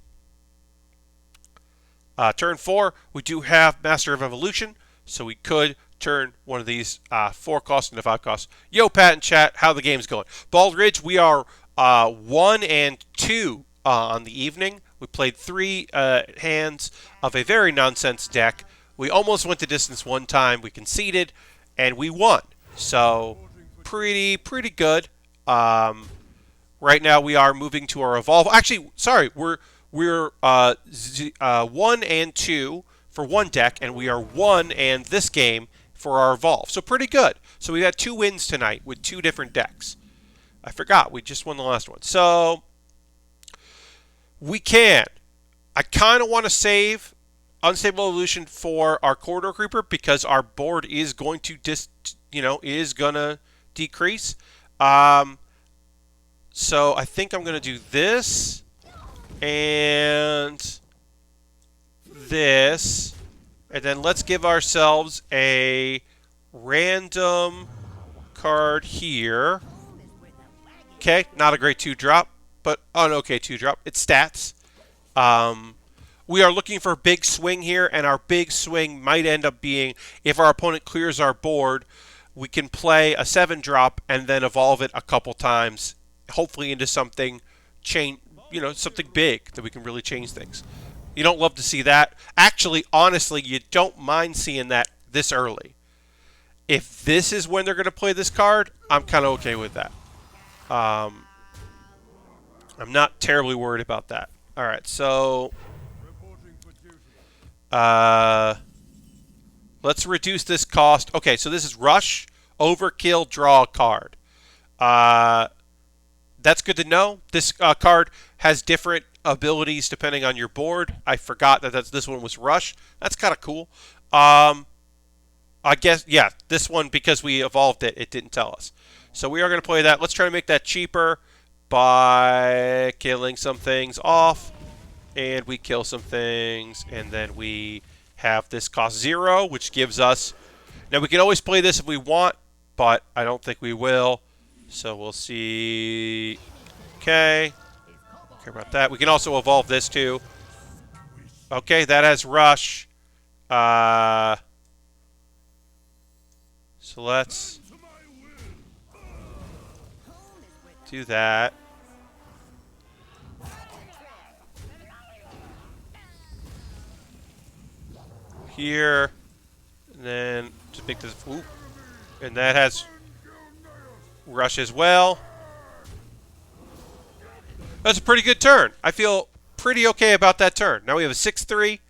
Turn 4, we do have Master of Evolution, so we could turn one of these 4 costs into 5 costs. Yo, Pat and chat, how the game's going? Bald Ridge, we are 1 and 2 on the evening. We played 3 hands of a very nonsense deck. We almost went the distance one time. We conceded, and we won. So, pretty good. Right now, we are moving to our Evolve. Actually, sorry, we're 1 and 2 for one deck, and we are 1 and this game for our Evolve. So pretty good. So we had 2 wins tonight with 2 different decks. I forgot, we just won the last one. So we can. I kind of want to save Unstable Evolution for our Corridor Creeper because our board is going to decrease. So I think I'm going to do this and this, and then let's give ourselves a random card here. Okay, not a great 2-drop, but an okay 2-drop. It's stats. We are looking for a big swing here, and our big swing might end up being if our opponent clears our board, we can play a 7-drop and then evolve it a couple times, hopefully into something something big that we can really change things. You don't love to see that. Actually, honestly, you don't mind seeing that this early. If this is when they're going to play this card, I'm kind of okay with that. I'm not terribly worried about that. All right, so let's reduce this cost. Okay, so this is Rush, Overkill, Draw a Card. That's good to know. This card has different abilities depending on your board. I forgot that this one was Rush. That's kind of cool. I guess, yeah, this one, because we evolved it, it didn't tell us. So we are going to play that. Let's try to make that cheaper by killing some things off. And we kill some things. And then we have this cost 0, which gives us Now, we can always play this if we want, but I don't think we will. So we'll see. Okay. Don't care about that. We can also evolve this too. Okay, that has Rush. So let's do that. Here. And then just make this. Ooh, and that has Rush as well. That's a pretty good turn. I feel pretty okay about that turn. Now we have a 6-3.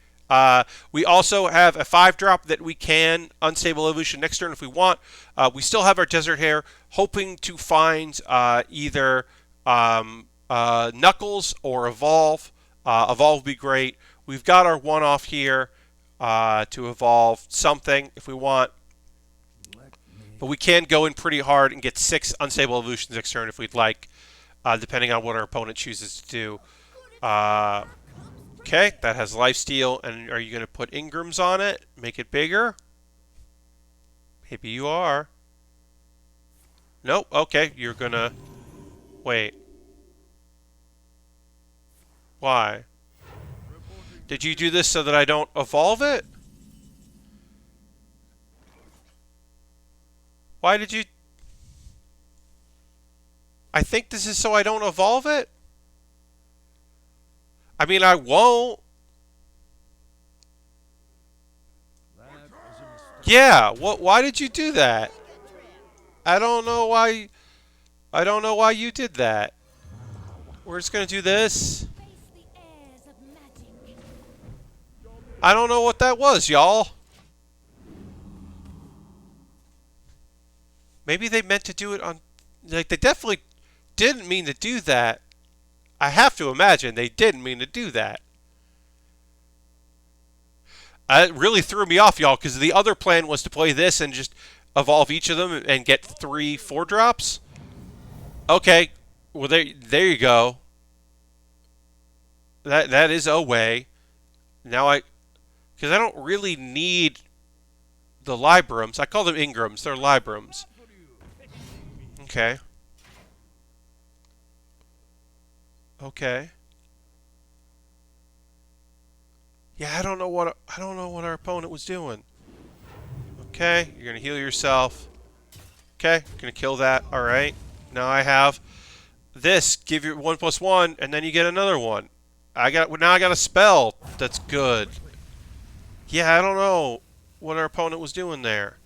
We also have a 5-drop that we can Unstable Evolution next turn if we want. We still have our Desert Hare, hoping to find either Knuckles or Evolve. Evolve would be great. We've got our 1-off here to evolve something if we want. But we can go in pretty hard and get 6 Unstable Evolutions next turn if we'd like, depending on what our opponent chooses to do. Okay, that has Lifesteal, and are you going to put Ingrams on it? Make it bigger? Maybe you are. Nope, okay, you're going to... Wait. Why? Did you do this so that I don't evolve it? Why did you... I think this is so I don't evolve it? I mean, I won't. Yeah, why did you do that? I don't know why. I don't know why you did that. We're just going to do this. I don't know what that was, y'all. Maybe they meant to do it on... Like, they definitely didn't mean to do that. I have to imagine they didn't mean to do that. It really threw me off, y'all, because the other plan was to play this and just evolve each of them and get 3 4-drops. Okay, well there you go. That is a way. Now because I don't really need the Librams. I call them Ingrams. They're Librams. Okay. Okay. Yeah, I don't know what our opponent was doing. Okay, you're gonna heal yourself. Okay, gonna kill that. All right. Now I have this. Give you 1+1, and then you get another one. Now I got a spell that's good. Yeah, I don't know what our opponent was doing there.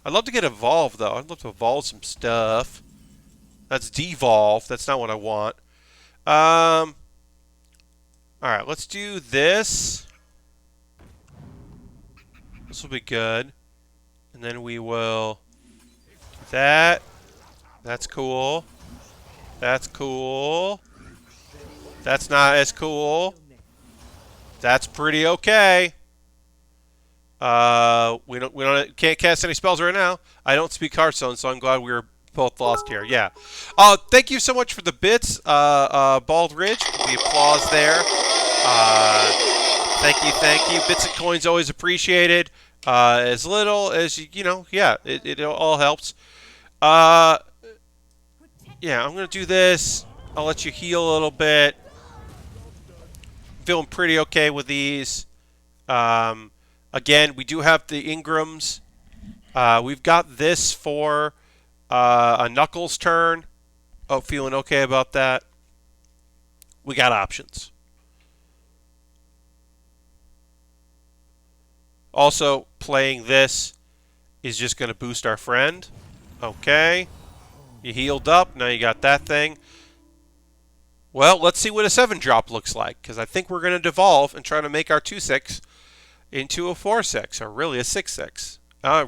I'd love to get evolved though. I'd love to evolve some stuff. That's devolve. That's not what I want. Alright, let's do this. This will be good. And then we will do that. That's cool. That's cool. That's not as cool. That's pretty okay. Can't cast any spells right now. I don't speak Hearthstone, so I'm glad we were both lost here. Yeah. Thank you so much for the bits, Bald Ridge. The applause there. Thank you. Bits and coins always appreciated. As little as you know, yeah, it all helps. Yeah, I'm gonna do this. I'll let you heal a little bit. Feeling pretty okay with these. Again, we do have the Ingrams. We've got this for a Knuckles turn. Oh, feeling okay about that. We got options. Also, playing this is just going to boost our friend. Okay. You healed up. Now you got that thing. Well, let's see what a 7-drop looks like, because I think we're going to devolve and try to make our 2/6 into a 4/6, or really a 6/6.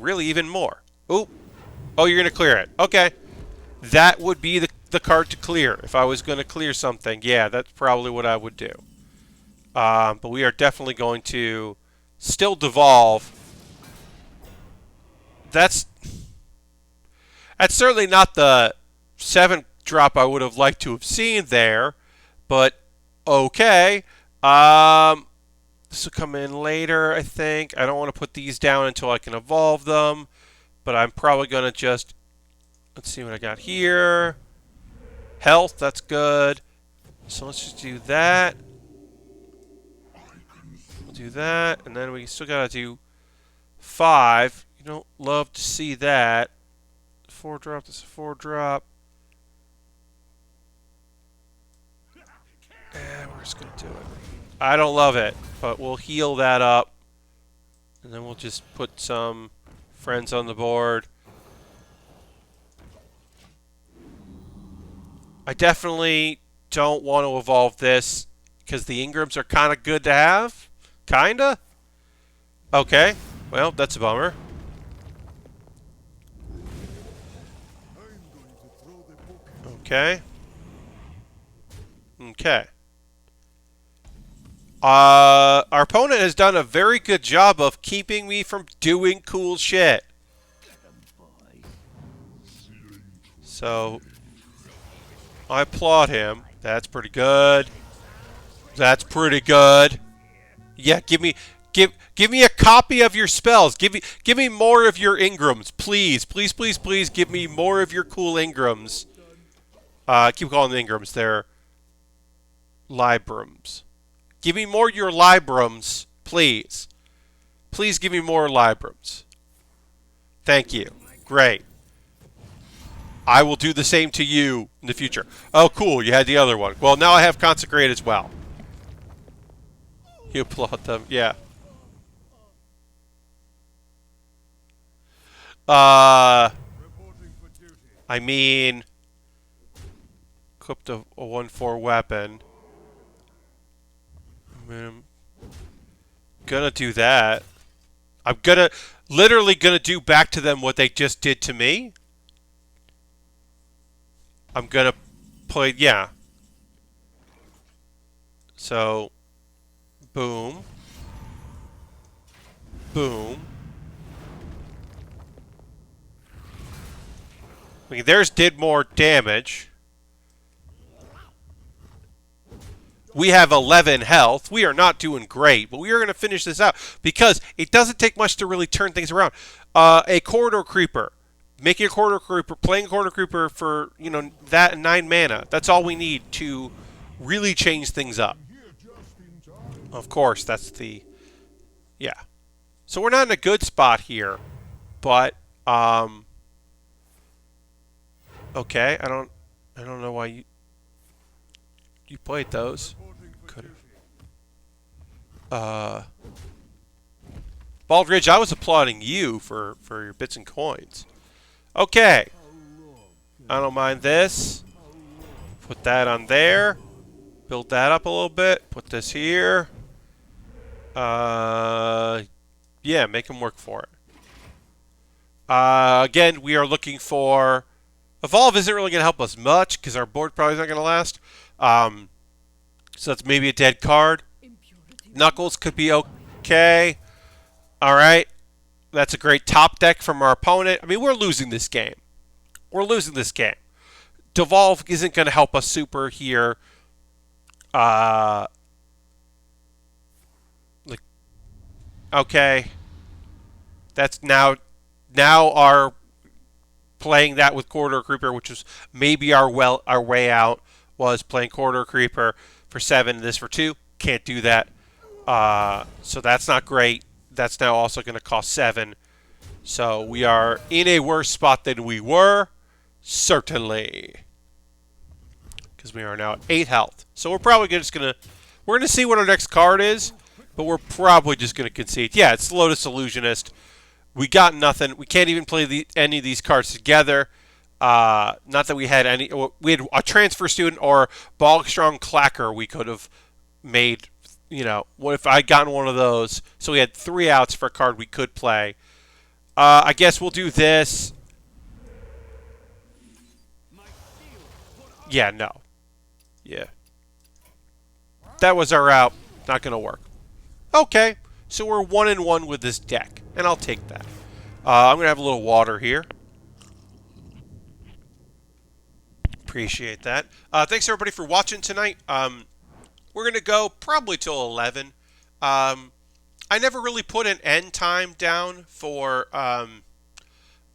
Really even more. Oop. Oh, you're going to clear it. Okay. That would be the card to clear. If I was going to clear something, yeah, that's probably what I would do. But we are definitely going to still devolve. That's certainly not the 7-drop I would have liked to have seen there, but okay. This will come in later, I think. I don't want to put these down until I can evolve them. But I'm probably going to just... Let's see what I got here. Health, that's good. So let's just do that. We'll do that. And then we still got to do 5. You don't love to see that. 4 drop, this is a 4 drop. We're just going to do it. I don't love it, but we'll heal that up. And then we'll just put some friends on the board. I definitely don't want to evolve this because the Ingrams are kind of good to have. Kinda? Okay. Well, that's a bummer. Okay. Okay. Our opponent has done a very good job of keeping me from doing cool shit. So, I applaud him. That's pretty good. That's pretty good. Yeah, give me a copy of your spells. Give me more of your Ingrams, please. Please, please, please give me more of your cool Ingrams. I keep calling them Ingrams. They're Librams. Give me more of your Librams, please. Please give me more Librams. Thank you. Great. I will do the same to you in the future. Oh, cool. You had the other one. Well, now I have Consecrate as well. You applaud them. Yeah. I mean, equipped a 1/4 weapon. I mean, I'm gonna do that. I'm literally gonna do back to them what they just did to me. I'm gonna play, yeah. So, boom. Boom. I mean, theirs did more damage. We have 11 health. We are not doing great, but we are going to finish this out because it doesn't take much to really turn things around. A corridor creeper. Making a corridor creeper, playing a corridor creeper for, you know, that 9 mana. That's all we need to really change things up. Of course, that's the... Yeah. So we're not in a good spot here, but... Okay, I don't know why you played those. Could have. Baldridge, I was applauding you for your bits and coins. Okay. I don't mind this. Put that on there. Build that up a little bit. Put this here. Yeah, make them work for it. Again, we are looking for... Evolve isn't really going to help us much because our board probably is not going to last. So that's maybe a dead card. Knuckles could be okay. Alright. That's a great top deck from our opponent. I mean, we're losing this game. We're losing this game. Devolve isn't going to help us super here. Okay. That's now our playing that with Corridor Creeper, which was maybe our way out, was playing Corridor Creeper for 7 and this for 2. Can't do that. So that's not great. That's now also going to cost 7. So we are in a worse spot than we were, certainly. Because we are now at 8 health. So we're probably just going to... We're going to see what our next card is, but we're probably just going to concede. Yeah, it's Lotus Illusionist. We got nothing. We can't even play any of these cards together. Not that we had any... We had a Transfer Student or Bogstrong Clacker we could have made. You know, what if I'd gotten one of those? So we had 3 outs for a card we could play. I guess we'll do this. Yeah, no. Yeah. That was our out. Not going to work. Okay. So we're 1-1 with this deck. And I'll take that. I'm going to have a little water here. Appreciate that. Thanks, everybody, for watching tonight. We're going to go probably till 11. I never really put an end time down for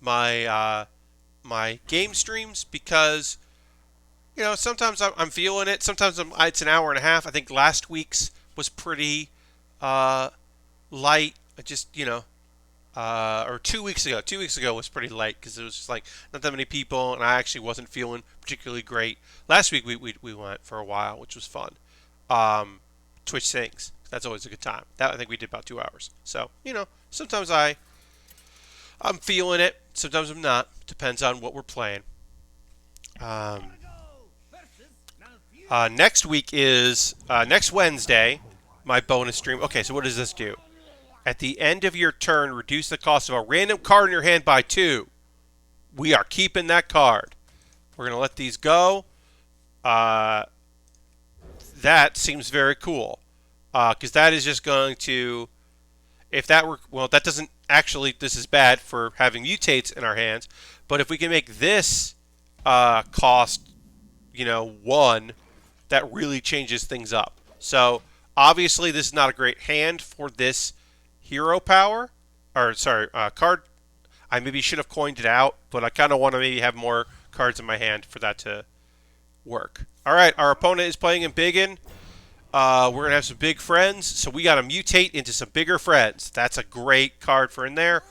my my game streams because sometimes I'm feeling it. Sometimes it's an hour and a half. I think last week's was pretty uh, light. I just or 2 weeks ago. 2 weeks ago was pretty light because it was just like not that many people, and I actually wasn't feeling particularly great. Last week we went for a while, which was fun. Twitch sings. That's always a good time. That I think we did about 2 hours. So sometimes I'm feeling it. Sometimes I'm not. Depends on what we're playing. Um, Next week is next Wednesday. My bonus stream. Okay, so what does this do? At the end of your turn, reduce the cost of a random card in your hand by 2. We are keeping that card. We're going to let these go. That seems very cool. Because that is just going to... If that were... Well, that doesn't... Actually, this is bad for having mutates in our hands. But if we can make this cost, 1, that really changes things up. So, obviously, this is not a great hand for this hero power, or sorry, card. I maybe should have coined it out, but I kind of want to maybe have more cards in my hand for that to work. All right, our opponent is playing in Biggin. We're going to have some big friends, so we got to mutate into some bigger friends. That's a great card for in there.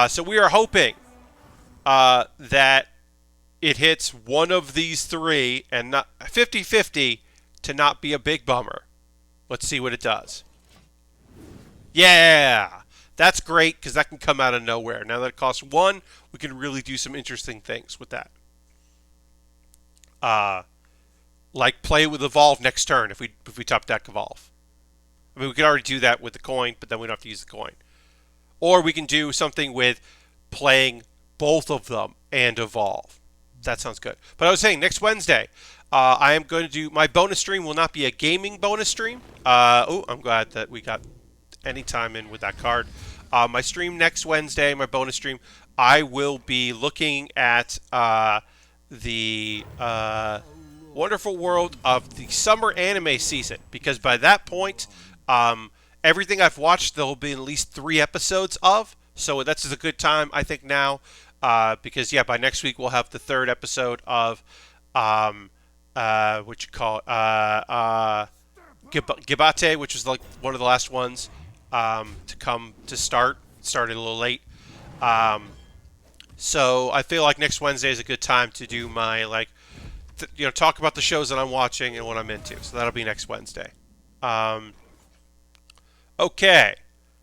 So we are hoping that it hits one of these 3 and not 50-50 to not be a big bummer. Let's see what it does. Yeah, that's great because that can come out of nowhere. Now that it costs 1, we can really do some interesting things with that. Like play with Evolve next turn if we top deck Evolve. I mean, we could already do that with the coin, but then we don't have to use the coin. Or we can do something with playing both of them and Evolve. That sounds good. But I was saying, next Wednesday, I am going to do... My bonus stream will not be a gaming bonus stream. I'm glad that we got any time in with that card. My stream next Wednesday, my bonus stream, I will be looking at the wonderful world of the summer anime season. Because by that point, everything I've watched, there will be at least 3 episodes of. So that's a good time, I think, now. Because, by next week we'll have the 3rd episode of, Gibate, which was like one of the last ones to come to start. Started a little late. So I feel like next Wednesday is a good time to do my, talk about the shows that I'm watching and what I'm into. So that'll be next Wednesday. Okay.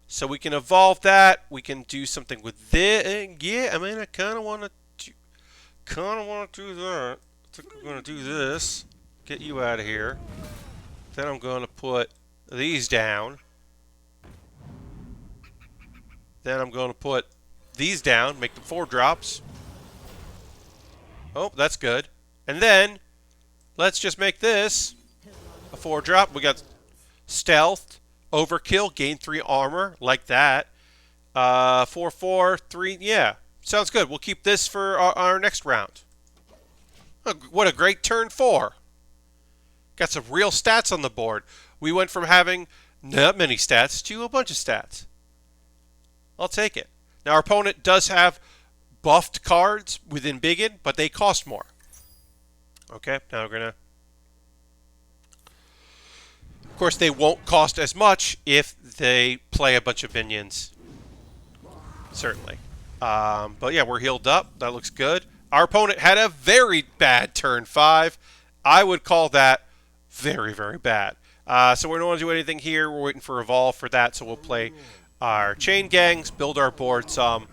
So we can evolve that. We can do something with this. Yeah, I mean, I kind of want to do that. I think I'm going to do this. Get you out of here. Then I'm going to put these down. Then I'm going to put these down, make them 4 drops. Oh, that's good. And then, let's just make this a 4 drop. We got stealth. Overkill, gain 3 armor, like that. 4/4, 3, yeah. Sounds good. We'll keep this for our next round. Oh, what a great turn 4. Got some real stats on the board. We went from having not many stats to a bunch of stats. I'll take it. Now, our opponent does have buffed cards within Biggin, but they cost more. Okay, now we're going to... Of course, they won't cost as much if they play a bunch of minions. Certainly. But yeah, we're healed up. That looks good. Our opponent had a very bad turn 5. I would call that very, very bad. So we don't want to do anything here. We're waiting for Evolve for that, so we'll play our chain gangs, build our board some.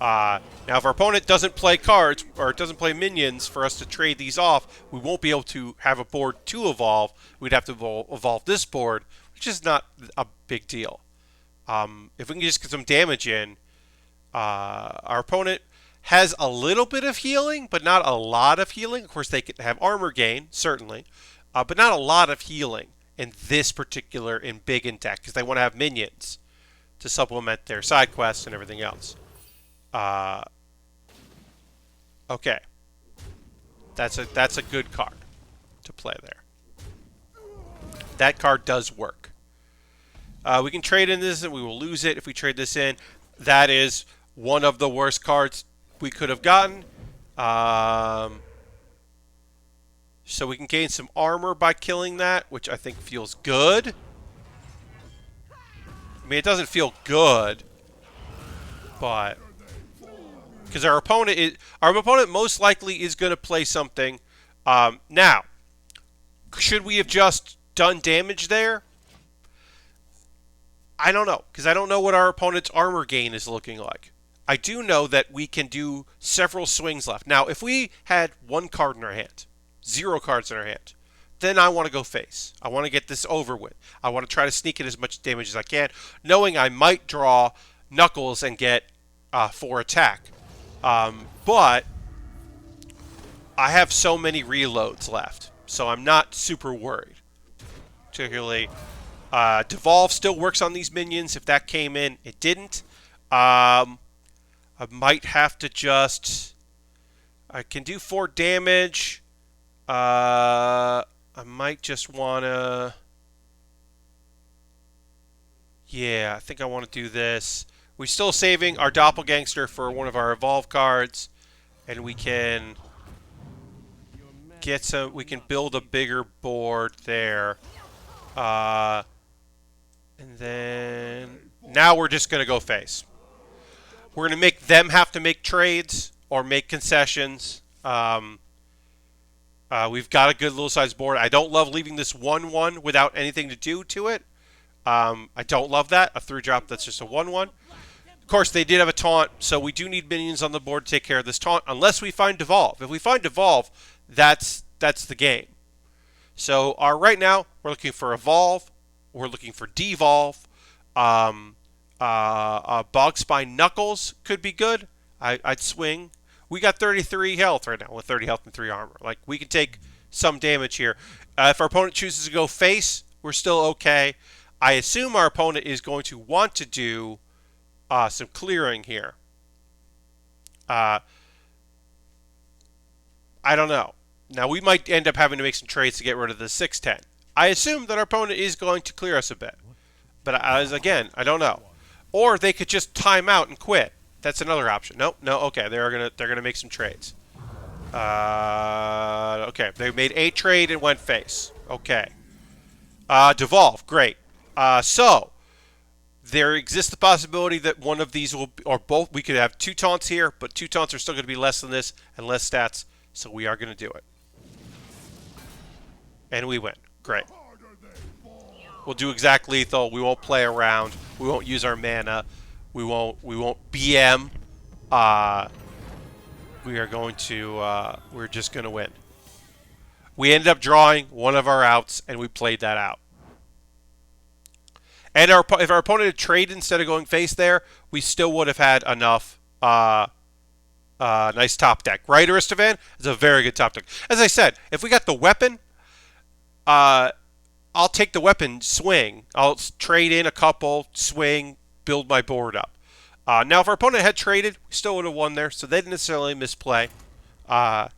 Now, if our opponent doesn't play cards or doesn't play minions for us to trade these off, we won't be able to have a board to evolve. We'd have to evolve this board, which is not a big deal. If we can just get some damage in, our opponent has a little bit of healing, but not a lot of healing. Of course, they can have armor gain, certainly, but not a lot of healing in this particular in Biggin deck because they want to have minions to supplement their side quests and everything else. Okay. That's a good card to play there. That card does work. We can trade in this and we will lose it if we trade this in. That is one of the worst cards we could have gotten. So we can gain some armor by killing that, which I think feels good. I mean, it doesn't feel good, but because our opponent most likely is going to play something. Now, should we have just done damage there? I don't know, because I don't know what our opponent's armor gain is looking like. I do know that we can do several swings left. Now, if we had one card in our hand, 0 cards in our hand, then I want to go face. I want to get this over with. I want to try to sneak in as much damage as I can, knowing I might draw Knuckles and get 4 attack. But I have so many reloads left, so I'm not super worried. Particularly, Devolve still works on these minions. If that came in, it didn't. I might have to just... I can do 4 damage. I might just want to... Yeah, I think I want to do this. We're still saving our Doppelgangster for one of our Evolve cards. And we can get some... We can build a bigger board there. And then... Now we're just going to go face. We're going to make them have to make trades or make concessions. We've got a good little size board. I don't love leaving this 1-1 without anything to do to it. I don't love that. A 3-drop that's just a 1-1. Of course, they did have a taunt, so we do need minions on the board to take care of this taunt, unless we find Devolve. If we find Devolve, that's the game. So right now, we're looking for Evolve. We're looking for Devolve. Bogspine Knuckles could be good. I'd swing. We got 33 health right now with 30 health and 3 armor. Like, we can take some damage here. If our opponent chooses to go face, we're still okay. I assume our opponent is going to want to do some clearing here. I don't know. Now, we might end up having to make some trades to get rid of the 6/10. I assume that our opponent is going to clear us a bit. But again, I don't know. Or they could just time out and quit. That's another option. No, okay, they're gonna make some trades. Okay, they made a trade and went face. Okay. Devolve, great. So there exists the possibility that one of these will, or both, we could have 2 taunts here, but 2 taunts are still going to be less than this and less stats, so we are going to do it. And we win. Great. We'll do exact lethal. We won't play around. We won't use our mana. We won't BM. We are going to, we're just going to win. We ended up drawing one of our outs, and we played that out. And if our opponent had traded instead of going face there, we still would have had enough nice top deck. Right, Aristovan? It's a very good top deck. As I said, if we got the weapon, I'll take the weapon, swing. I'll trade in a couple, swing, build my board up. Now, if our opponent had traded, we still would have won there, so they didn't necessarily misplay. But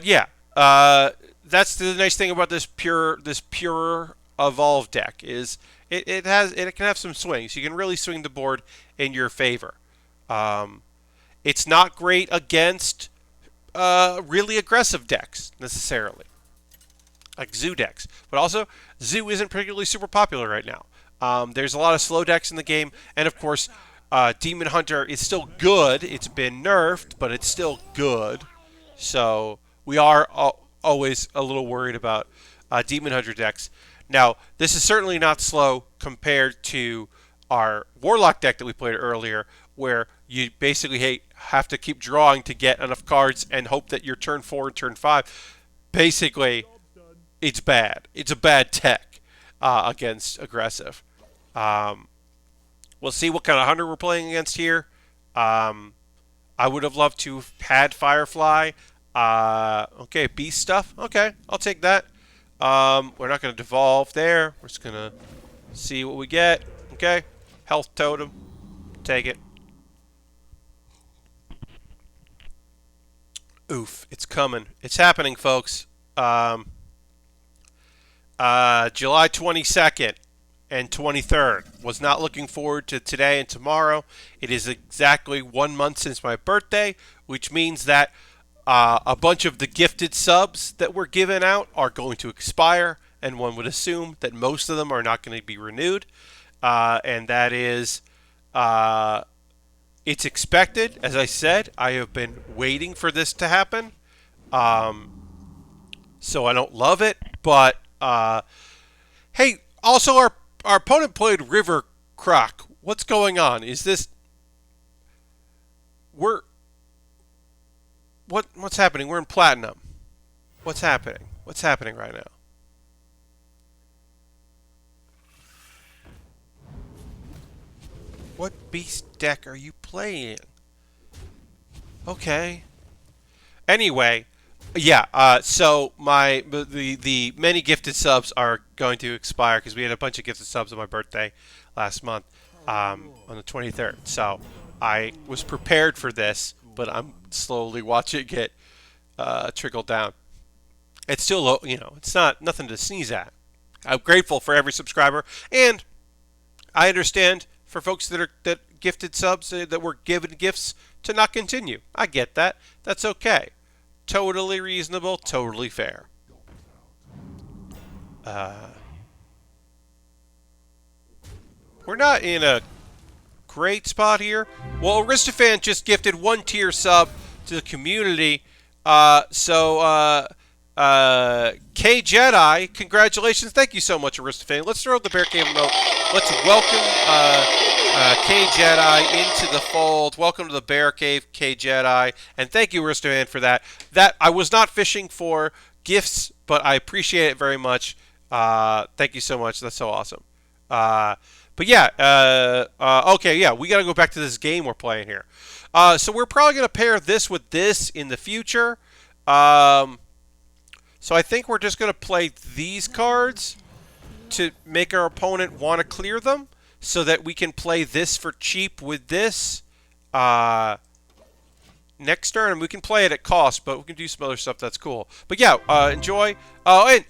yeah, that's the nice thing about this pure Evolve deck is it can have some swings. You can really swing the board in your favor. It's not great against really aggressive decks necessarily, like Zoo decks. But also, Zoo isn't particularly super popular right now. There's a lot of slow decks in the game, and of course, Demon Hunter is still good. It's been nerfed, but it's still good. So we are always a little worried about Demon Hunter decks. Now, this is certainly not slow compared to our Warlock deck that we played earlier, where you basically have to keep drawing to get enough cards and hope that your turn 4 and turn 5. Basically, it's bad. It's a bad tech against aggressive. We'll see what kind of hunter we're playing against here. I would have loved to have had Firefly. Okay, beast stuff. Okay, I'll take that. We're not going to devolve there. We're just going to see what we get. Okay, health totem. Take it. Oof, it's coming. It's happening, folks. July 22nd and 23rd. Was not looking forward to today and tomorrow. It is exactly 1 month since my birthday, which means that a bunch of the gifted subs that were given out are going to expire, and one would assume that most of them are not going to be renewed. And that is, it's expected. As I said, I have been waiting for this to happen. So I don't love it, but hey, also our opponent played River Croc. What's going on? Is this what's happening? We're in platinum. What's happening? What's happening right now? What beast deck are you playing? Okay. Anyway, yeah. So the many gifted subs are going to expire because we had a bunch of gifted subs on my birthday last month, on the 23rd. So I was prepared for this, but I'm slowly watching it trickle down. It's still low, it's not nothing to sneeze at. I'm grateful for every subscriber, and I understand for folks that gifted subs that were given gifts to not continue. I get that. That's okay. Totally reasonable, totally fair. We're not in a great spot here. Well, Aristofan just gifted 1 tier sub to the community. K Jedi, congratulations. Thank you so much, Aristofan. Let's throw out the Bear Cave remote. Let's welcome K Jedi into the fold. Welcome to the Bear Cave, K Jedi. And thank you, Aristofan, for that. I was not fishing for gifts, but I appreciate it very much. Thank you so much. That's so awesome. But yeah, okay, yeah, we got to go back to this game we're playing here. So we're probably going to pair this with this in the future. So I think we're just going to play these cards to make our opponent want to clear them so that we can play this for cheap with this next turn. And we can play it at cost, but we can do some other stuff that's cool. But yeah, enjoy. And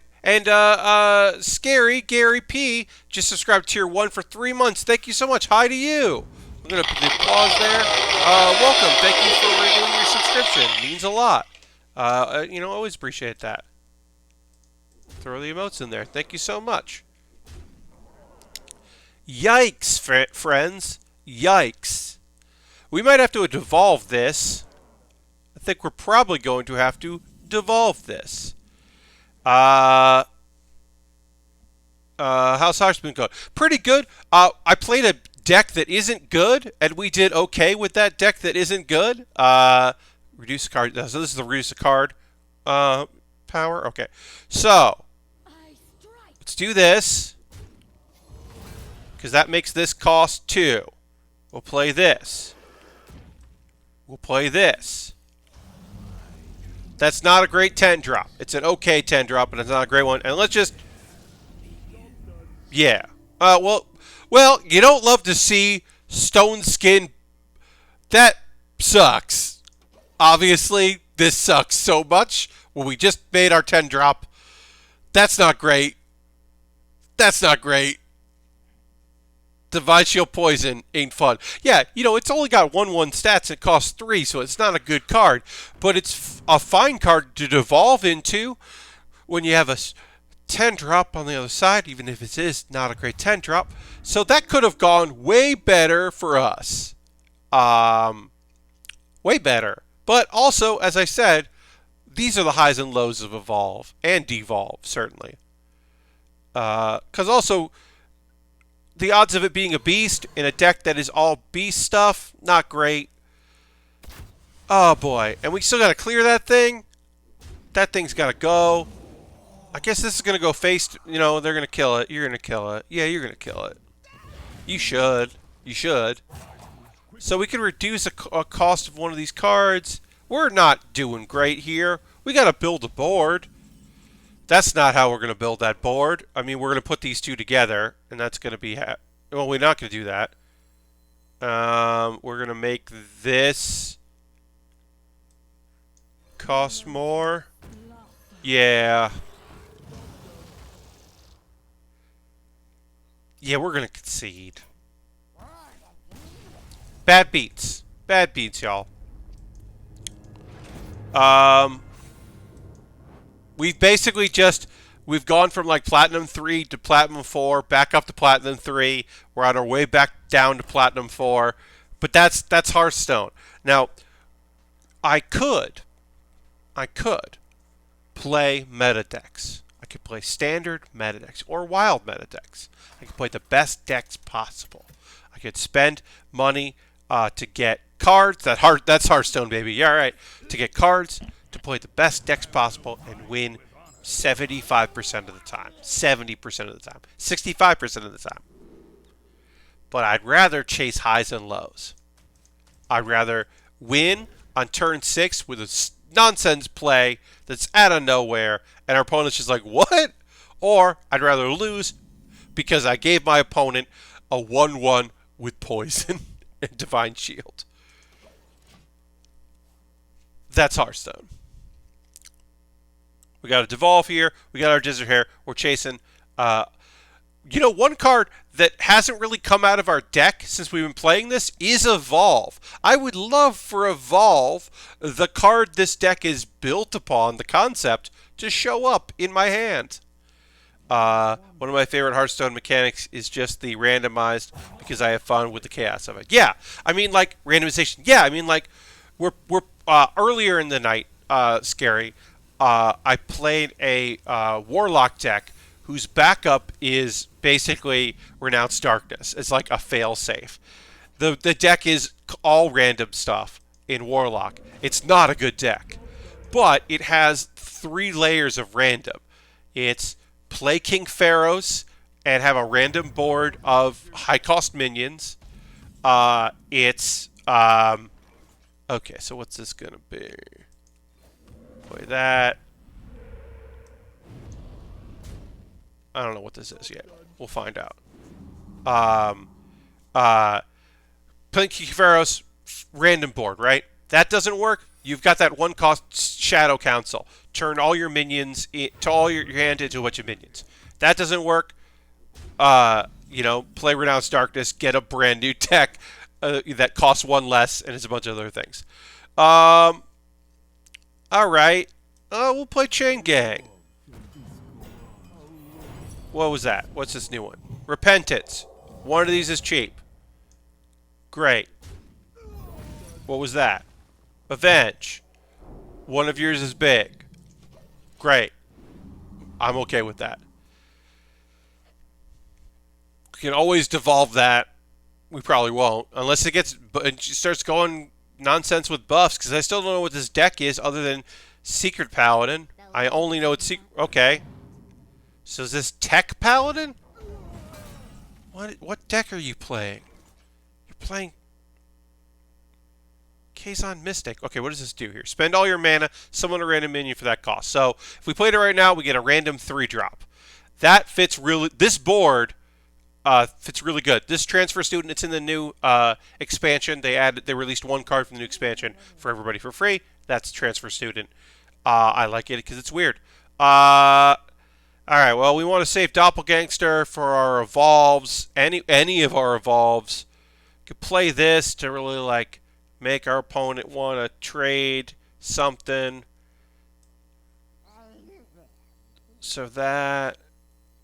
Scary Gary P just subscribed to Tier 1 for 3 months. Thank you so much. Hi to you. I'm going to put the applause there. Welcome. Thank you for renewing your subscription. It means a lot. Always appreciate that. Throw the emotes in there. Thank you so much. Yikes, friends. Yikes. We might have to devolve this. I think we're probably going to have to devolve this. How's Hearthstone going? Pretty good. I played a deck that isn't good, and we did okay with that deck that isn't good. Reduce a card. So this is the reduce a card power. Okay. So let's do this because that makes this cost 2. We'll play this. We'll play this. That's not a great 10 drop. It's an okay 10 drop, but it's not a great one. And let's just... Yeah. Well, you don't love to see stone skin. That sucks. Obviously, this sucks so much. When we just made our 10 drop. That's not great. That's not great. Divine Shield Poison ain't fun. Yeah, it's only got 1/1 stats and it costs 3, so it's not a good card. But it's a fine card to devolve into when you have a 10 drop on the other side, even if it is not a great 10 drop. So that could have gone way better for us. Way better. But also, as I said, these are the highs and lows of Evolve and Devolve, certainly. Because also... the odds of it being a beast in a deck that is all beast stuff, not great. Oh, boy. And we still got to clear that thing. That thing's got to go. I guess this is going to go face... they're going to kill it. You're going to kill it. Yeah, you're going to kill it. You should. You should. So we can reduce a cost of one of these cards. We're not doing great here. We got to build a board. That's not how we're going to build that board. I mean, we're going to put these two together, and that's going to be... well, we're not going to do that. We're going to make this cost more. Yeah. Yeah, we're gonna concede. Bad beats. Bad beats, y'all. Um, we've basically just we've gone from like Platinum 3 to Platinum 4, back up to Platinum 3. We're on our way back down to Platinum 4. But that's Hearthstone. Now, I could play meta decks. I could play standard meta decks or wild meta decks. I could play the best decks possible. I could spend money to get cards. That's Hearthstone, baby. Yeah, all right. To get cards, to play the best decks possible and win 75% of the time, 70% of the time, 65% of the time. But I'd rather chase highs and lows. I'd rather win on turn 6 with a nonsense play that's out of nowhere, and our opponent's just like, what? Or I'd rather lose because I gave my opponent a 1-1 with poison and divine shield. That's Hearthstone. We got a Devolve here. We got our Desert Hair. We're chasing. One card that hasn't really come out of our deck since we've been playing this is Evolve. I would love for Evolve, the card this deck is built upon, the concept, to show up in my hand. One of my favorite Hearthstone mechanics is just the randomized because I have fun with the chaos of it. Yeah, I mean like randomization. Yeah, I mean like we're earlier in the night, Scary. I played a Warlock deck whose backup is basically Renounced Darkness. It's like a fail-safe. The deck is all random stuff in Warlock. It's not a good deck. But it has 3 layers of random. It's play King Pharaohs and have a random board of high-cost minions. Okay, so what's this going to be? Play that. I don't know what this is yet. We'll find out. Playing King Pharaohs, random board, right? That doesn't work. You've got that 1-cost Shadow Council. Turn all your minions to all your hand into a bunch of minions. That doesn't work. Play Renounced Darkness, get a brand new deck that costs 1 less, and it's a bunch of other things. All right. We'll play Chain Gang. What was that? What's this new one? Repentance. One of these is cheap. Great. What was that? Avenge. One of yours is big. Great. I'm okay with that. We can always devolve that. We probably won't. Unless it starts going nonsense with buffs, because I still don't know what this deck is other than Secret Paladin. I only know it's Secret. Okay. So is this Tech Paladin? What deck are you playing? You're playing Kazon Mystic. Okay, what does this do here? Spend all your mana, summon a random minion for that cost. So if we played it right now, we get a random 3-drop. That fits really. This board fits really good. This Transfer Student, it's in the new expansion. They released 1 card from the new expansion for everybody for free. That's Transfer Student. I like it because it's weird. All right, well, we want to save Doppelgangster for our Evolves. Any of our Evolves. Could play this to really, like, make our opponent want to trade something. So that,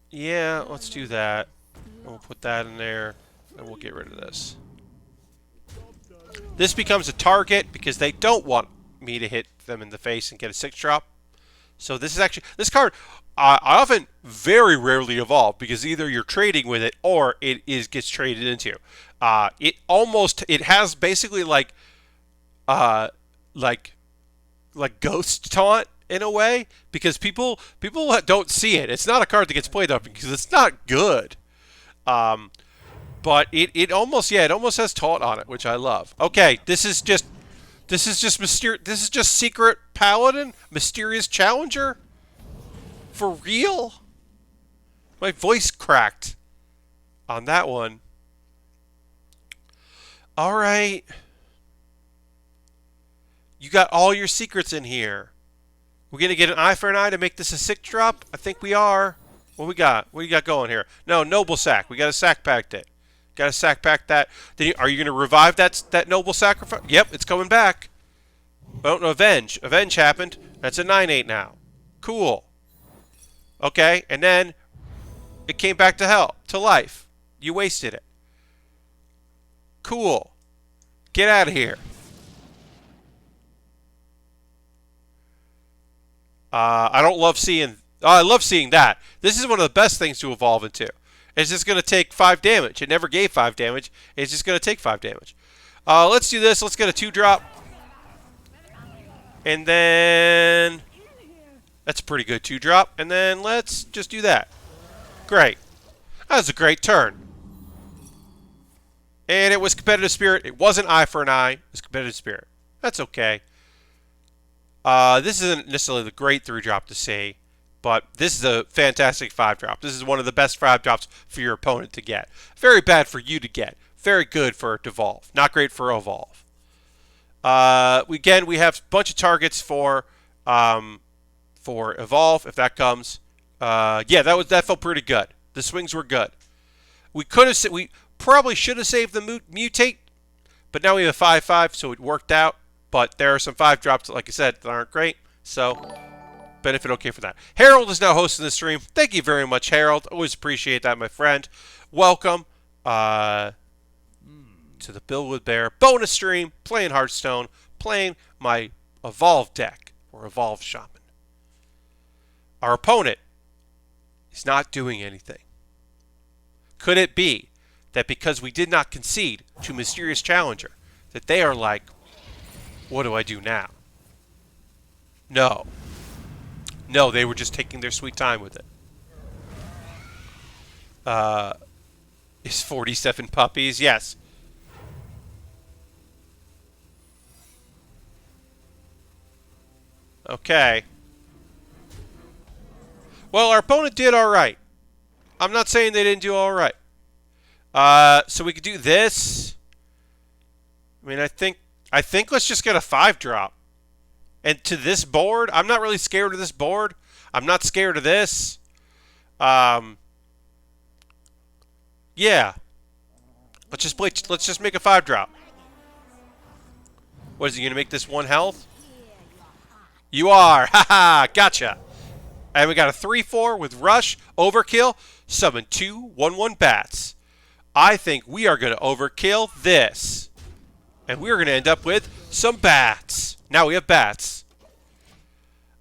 yeah, let's do that. And we'll put that in there, and we'll get rid of this. This becomes a target because they don't want me to hit them in the face and get a 6-drop. So this card I often very rarely evolve because either you're trading with it or gets traded into. It has basically like ghost taunt in a way because people don't see it. It's not a card that gets played up because it's not good. But it almost has taunt on it, which I love. Okay, this is just Secret Paladin, Mysterious Challenger. For real? My voice cracked on that one. All right. You got all your secrets in here. We're going to get an eye for an eye to make this a 6-drop? I think we are. What we got? What do you got going here? No, Noble Sack. We got to sack pack it. Got to sack pack that. Then are you going to revive that Noble Sacrifice? Yep, it's coming back. Oh, no, Avenge. Avenge happened. That's a 9/8 now. Cool. Okay, and then it came back to life. You wasted it. Cool. Get out of here. I don't love seeing... I love seeing that. This is one of the best things to evolve into. It's just going to take 5 damage. It never gave 5 damage. It's just going to take 5 damage. Let's do this. Let's get a 2-drop. And then... That's a pretty good 2-drop. And then let's just do that. Great. That was a great turn. And it was competitive spirit. It wasn't eye for an eye. It was competitive spirit. That's okay. This isn't necessarily the great 3-drop to see, but this is a fantastic 5-drop. This is one of the best 5-drops for your opponent to get. Very bad for you to get. Very good for devolve. Not great for evolve. Again, we have a bunch of targets for evolve if that comes. Yeah, that felt pretty good. The swings were good. We probably should have saved the mutate, but now we have a 5/5, so it worked out. But there are some 5-drops, like I said, that aren't great. So, benefit okay for that. Harold is now hosting the stream. Thank you very much, Harold. Always appreciate that, my friend. Welcome to the Bill with Bear bonus stream, playing Hearthstone, playing my Evolve deck, or Evolve Shaman. Our opponent is not doing anything. Could it be that because we did not concede to Mysterious Challenger, that they are like, what do I do now? No. No, they were just taking their sweet time with it. Is 47 puppies? Yes. Okay. Well, our opponent did alright. I'm not saying they didn't do alright. So we could do this. I mean, I think let's just get a 5-drop. And to this board, I'm not really scared of this board. I'm not scared of this. Yeah. Let's just make a 5-drop. What is he going to make this 1 health? You are. Haha, gotcha. And we got a 3/4 with Rush, Overkill, summon 2 1/1 bats. I think we are going to overkill this. And we're going to end up with some bats. Now we have bats.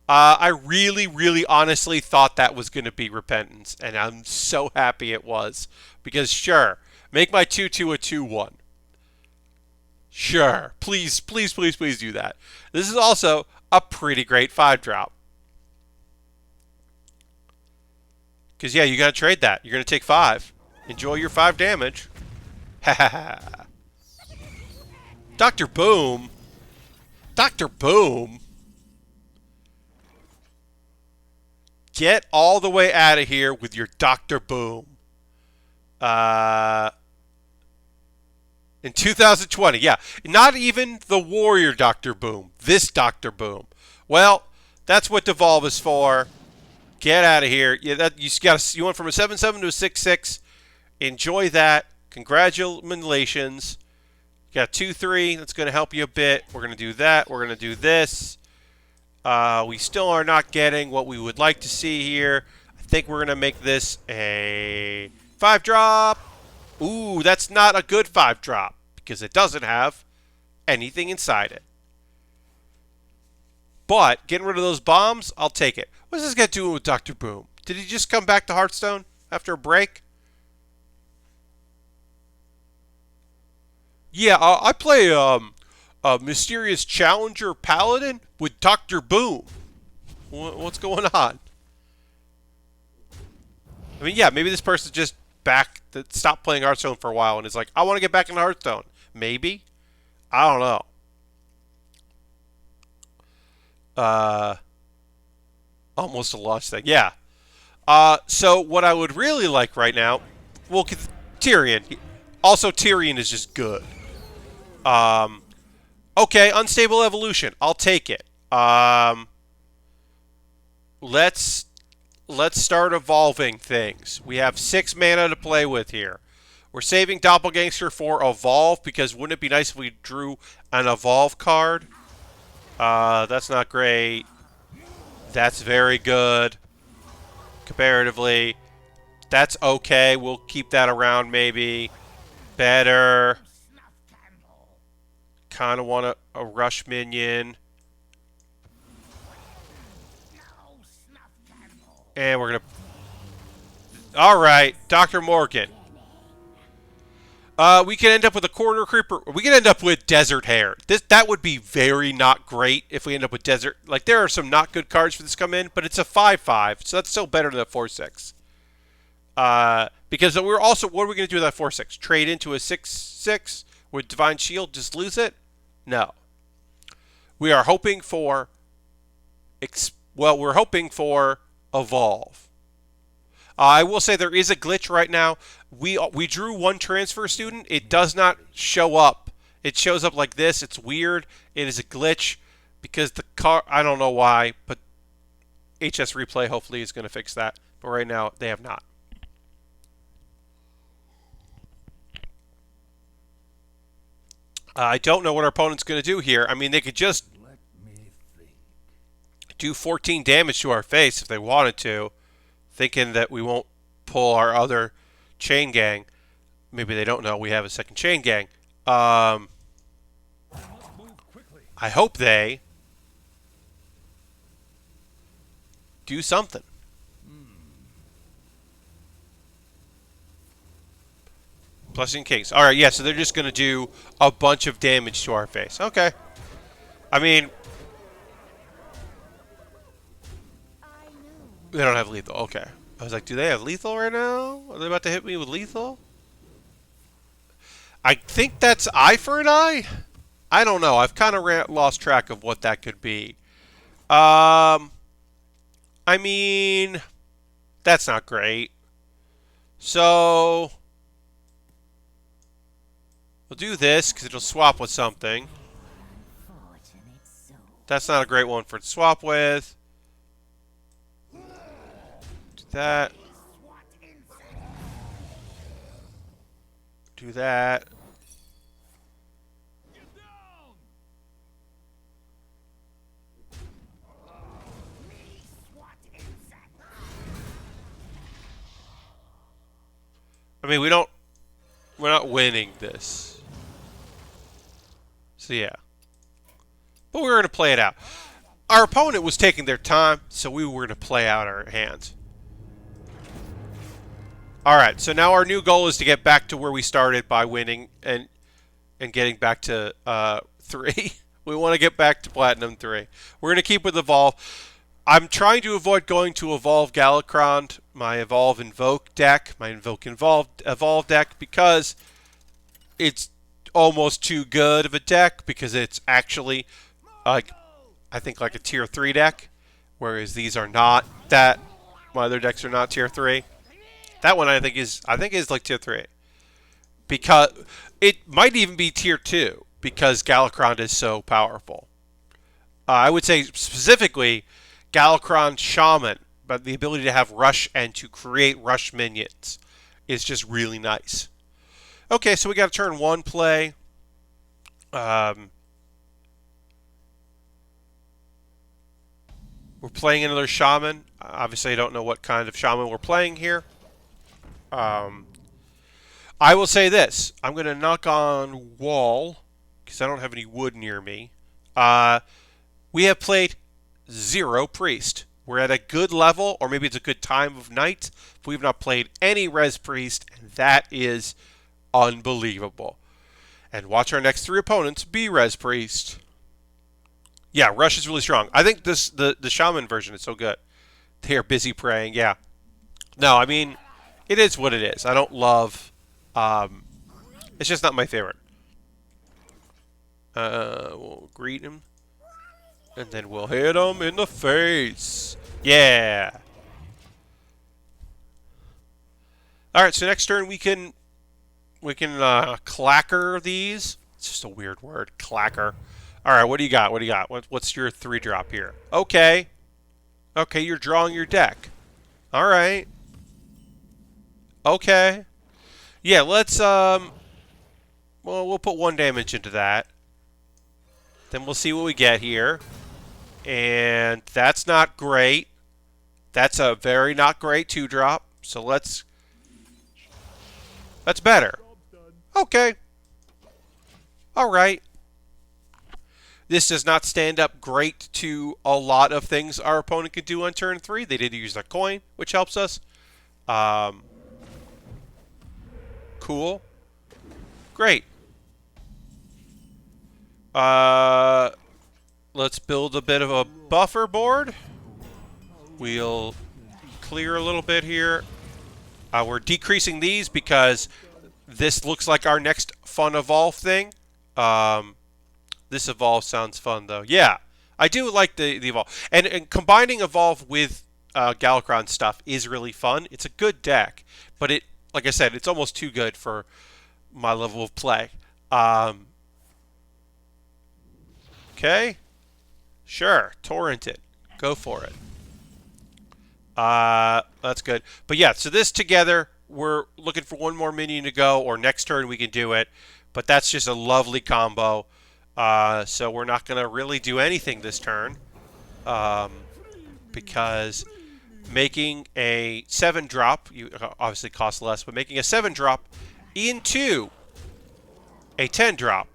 I really, really honestly thought that was going to be Repentance. And I'm so happy it was. Because sure, make my 2/2 a 2/1. Sure. Please, please, please, please do that. This is also a pretty great 5-drop. Because yeah, you got to trade that. You're going to take 5. Enjoy your 5 damage. Ha ha ha. Dr. Boom. Dr. Boom. Get all the way out of here with your Dr. Boom. In 2020, yeah. Not even the Warrior Dr. Boom. This Dr. Boom. Well, that's what Devolve is for. Get out of here. Yeah, you went from a 7/7 to a 6/6. Enjoy that. Congratulations. You got 2/3. That's going to help you a bit. We're going to do that. We're going to do this. We still are not getting what we would like to see here. I think we're going to make this a 5-drop. Ooh, that's not a good 5-drop because it doesn't have anything inside it. But getting rid of those bombs, I'll take it. What's this guy doing with Dr. Boom? Did he just come back to Hearthstone after a break? Yeah, I play a Mysterious Challenger Paladin with Dr. Boom. What's going on? I mean, yeah, maybe this person's just back, that stopped playing Hearthstone for a while and is like, I want to get back into Hearthstone. Maybe. I don't know. Almost a launch thing. Yeah. So what I would really like right now, well, Tyrion. Also, Tyrion is just good. Okay, Unstable Evolution. I'll take it. Let's let's start evolving things. We have 6 mana to play with here. We're saving Doppelgangster for Evolve, because wouldn't it be nice if we drew an Evolve card? That's not great. That's very good. Comparatively. That's okay. We'll keep that around maybe. Better. Kind of want a rush minion. And we're going to... Alright, Dr. Morgan. We can end up with a corner creeper. We can end up with Desert Hare. That would be very not great if we end up with Desert. Like, there are some not good cards for this come in, but it's a 5/5, so that's still better than a 4/6. Because we're also... What are we going to do with that 4/6? Trade into a 6/6 with Divine Shield? Just lose it? No. We are hoping for... we're hoping for Evolve. I will say there is a glitch right now. We drew one transfer student. It does not show up. It shows up like this. It's weird. It is a glitch because the car... I don't know why, but HS Replay hopefully is going to fix that. But right now, they have not. I don't know what our opponent's going to do here. I mean, they could just do 14 damage to our face if they wanted to, thinking that we won't pull our other chain gang. Maybe they don't know we have a second chain gang. I hope they do something. Blessing Kings. Alright, yeah, so they're just going to do a bunch of damage to our face. Okay. I mean... They don't have lethal. Okay. I was like, do they have lethal right now? Are they about to hit me with lethal? I think that's eye for an eye? I don't know. I've kind of lost track of what that could be. I mean... That's not great. So... We'll do this, because it'll swap with something. That's not a great one for it to swap with. Do that. Do that. I mean, we're not winning this. So yeah. But we're going to play it out. Our opponent was taking their time, so we were going to play out our hands. Alright, so now our new goal is to get back to where we started by winning and getting back to 3. We want to get back to Platinum 3. We're going to keep with Evolve. I'm trying to avoid going to Evolve Galakrond, my Evolve Invoke deck, my Invoke Evolve deck, because it's almost too good of a deck, because it's actually, I think, like a Tier 3 deck, whereas these are not that. My other decks are not Tier 3. That one I think is like Tier 3. Because it might even be Tier 2, because Galakrond is so powerful. I would say specifically Galakrond Shaman, but the ability to have Rush and to create Rush minions is just really nice. Okay, so we got a turn 1 play. We're playing another Shaman. Obviously, I don't know what kind of Shaman we're playing here. I will say this. I'm going to knock on wall, because I don't have any wood near me. We have played 0 Priest. We're at a good level, or maybe it's a good time of night. We've not played any Res Priest, and that is unbelievable. And watch our next 3 opponents be Res Priest. Yeah, Rush is really strong. I think the Shaman version is so good. They are busy praying, yeah. No, I mean, it is what it is. I don't love... it's just not my favorite. We'll greet him. And then we'll hit him in the face. Yeah. Alright, so next turn we can clacker these. It's just a weird word, clacker. Alright, what do you got? What do you got? What's your 3-drop here? Okay. Okay, you're drawing your deck. All right. Okay. Yeah, let's well, we'll put 1 damage into that. Then we'll see what we get here. And that's not great. That's a very not great 2-drop. So that's better. Okay. All right. This does not stand up great to a lot of things our opponent could do on turn 3. They did use a coin, which helps us. Cool. Great. Let's build a bit of a buffer board. We'll clear a little bit here. We're decreasing these because this looks like our next fun evolve thing. This evolve sounds fun, though. Yeah, I do like the evolve. And combining evolve with Galakron stuff is really fun. It's a good deck, but like I said, it's almost too good for my level of play. Okay. Sure. Torrent it. Go for it. That's good. But yeah, so this together, we're looking for 1 more minion to go, or next turn we can do it. But that's just a lovely combo. So we're not going to really do anything this turn. Because making a 7-drop, you obviously costs less, but making a 7-drop into a 10-drop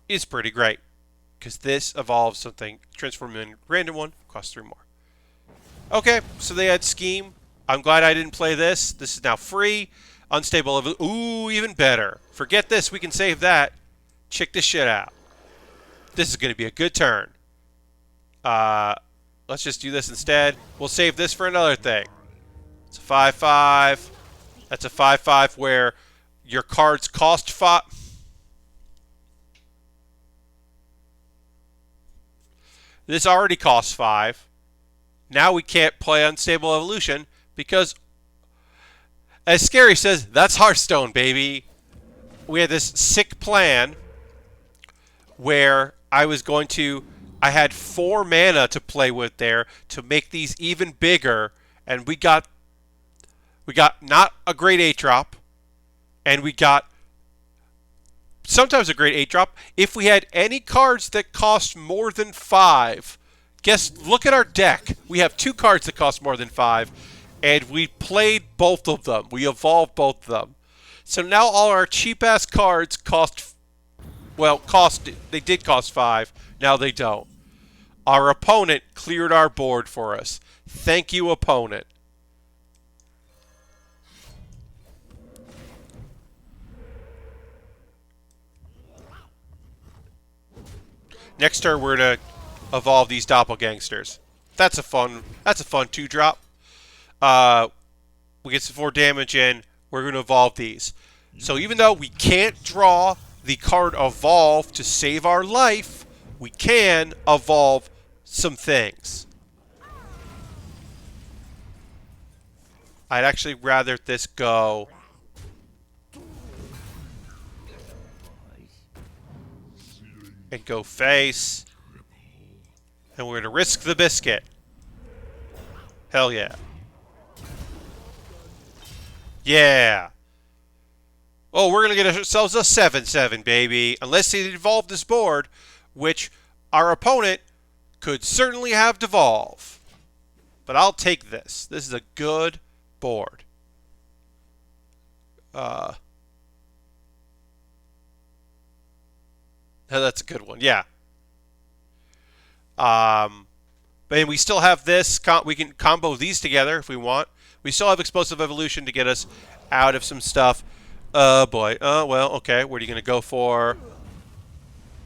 is pretty great. Because this evolves something, transform in random one, costs 3 more. Okay, so they had Scheme. I'm glad I didn't play this. This is now free. Unstable. Ooh, even better. Forget this. We can save that. Check this shit out. This is going to be a good turn. Let's just do this instead. We'll save this for another thing. It's a 5/5. That's a 5/5 where your cards cost 5. This already costs 5. Now we can't play Unstable Evolution because, as Scary says, that's Hearthstone, baby. We had this sick plan where I had 4 mana to play with there to make these even bigger, and we got not a great 8-drop, and we got sometimes a great 8-drop. If we had any cards that cost more than 5, look at our deck. We have 2 cards that cost more than 5, and we played both of them. We evolved both of them. So now all our cheap-ass cards they did cost 5. Now they don't. Our opponent cleared our board for us. Thank you, opponent. Next turn, we're going to evolve these doppelgangsters. That's a fun 2-drop. We get some 4 damage in. We're going to evolve these. So even though we can't draw the card evolve to save our life, we can evolve some things. I'd actually rather this go and go face. And we're going to risk the biscuit. Hell yeah. Yeah. Oh, we're going to get ourselves a 7/7, baby. Unless they devolve this board, which our opponent could certainly have devolve. But I'll take this. This is a good board. That's a good one, yeah. But we still have this. We can combo these together if we want. We still have Explosive Evolution to get us out of some stuff. Oh, boy. Oh, well, okay. What are you going to go for?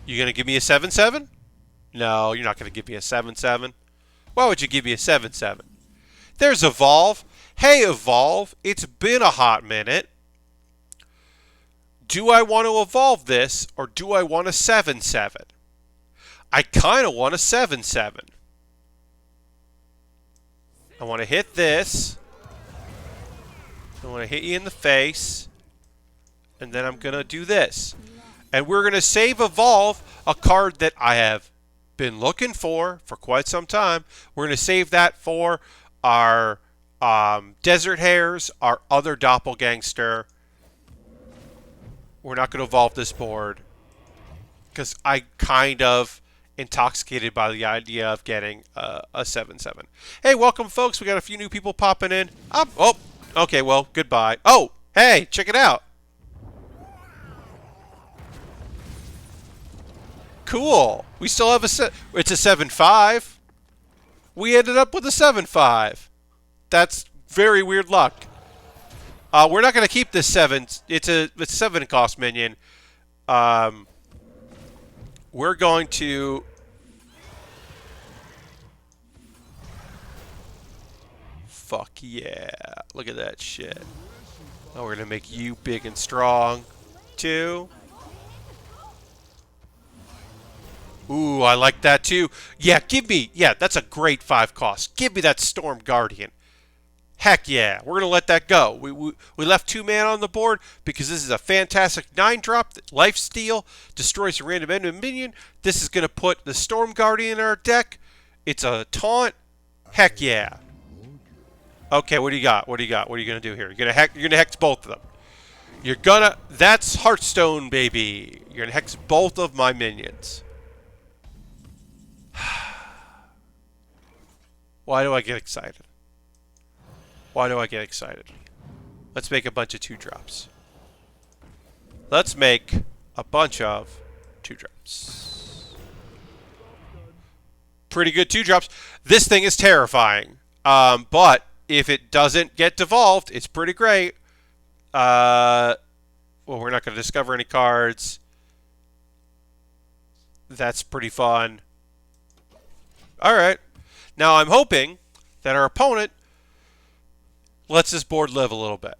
You going to give me a 7/7? No, you're not going to give me a 7/7. Why would you give me a 7/7? There's Evolve. Hey, Evolve. It's been a hot minute. Do I want to evolve this, or do I want a 7/7? I kind of want a 7/7. I want to hit this. I want to hit you in the face. And then I'm going to do this. And we're going to save Evolve, a card that I have been looking for quite some time. We're going to save that for our Desert Hares, our other doppelgangster. We're not going to evolve this board because I kind of intoxicated by the idea of getting a 7/7. Hey, welcome, folks. We got a few new people popping in. Oh, okay, well, goodbye. Oh, hey, check it out. Cool. We still have it's a 7/5. We ended up with a 7/5. That's very weird luck. We're not going to keep this 7. It's a 7 cost minion. We're going to... Fuck yeah. Look at that shit. Oh, we're going to make you big and strong, too. Ooh, I like that, too. Yeah, give me... Yeah, that's a great 5 cost. Give me that Storm Guardian. Heck yeah, we're going to let that go. We left 2 mana on the board because this is a fantastic 9-drop that lifesteal, destroys a random enemy minion. This is going to put the Storm Guardian in our deck. It's a taunt. Heck yeah. Okay, what do you got? What do you got? What are you going to do here? You're going to hex both of them. You're going to... That's Hearthstone, baby. You're going to hex both of my minions. Why do I get excited? Why do I get excited? Let's make a bunch of 2-drops. Let's make a bunch of 2-drops. Pretty good 2-drops. This thing is terrifying. But if it doesn't get devolved, it's pretty great. Well, we're not going to discover any cards. That's pretty fun. Alright. Now I'm hoping that our opponent lets this board live a little bit.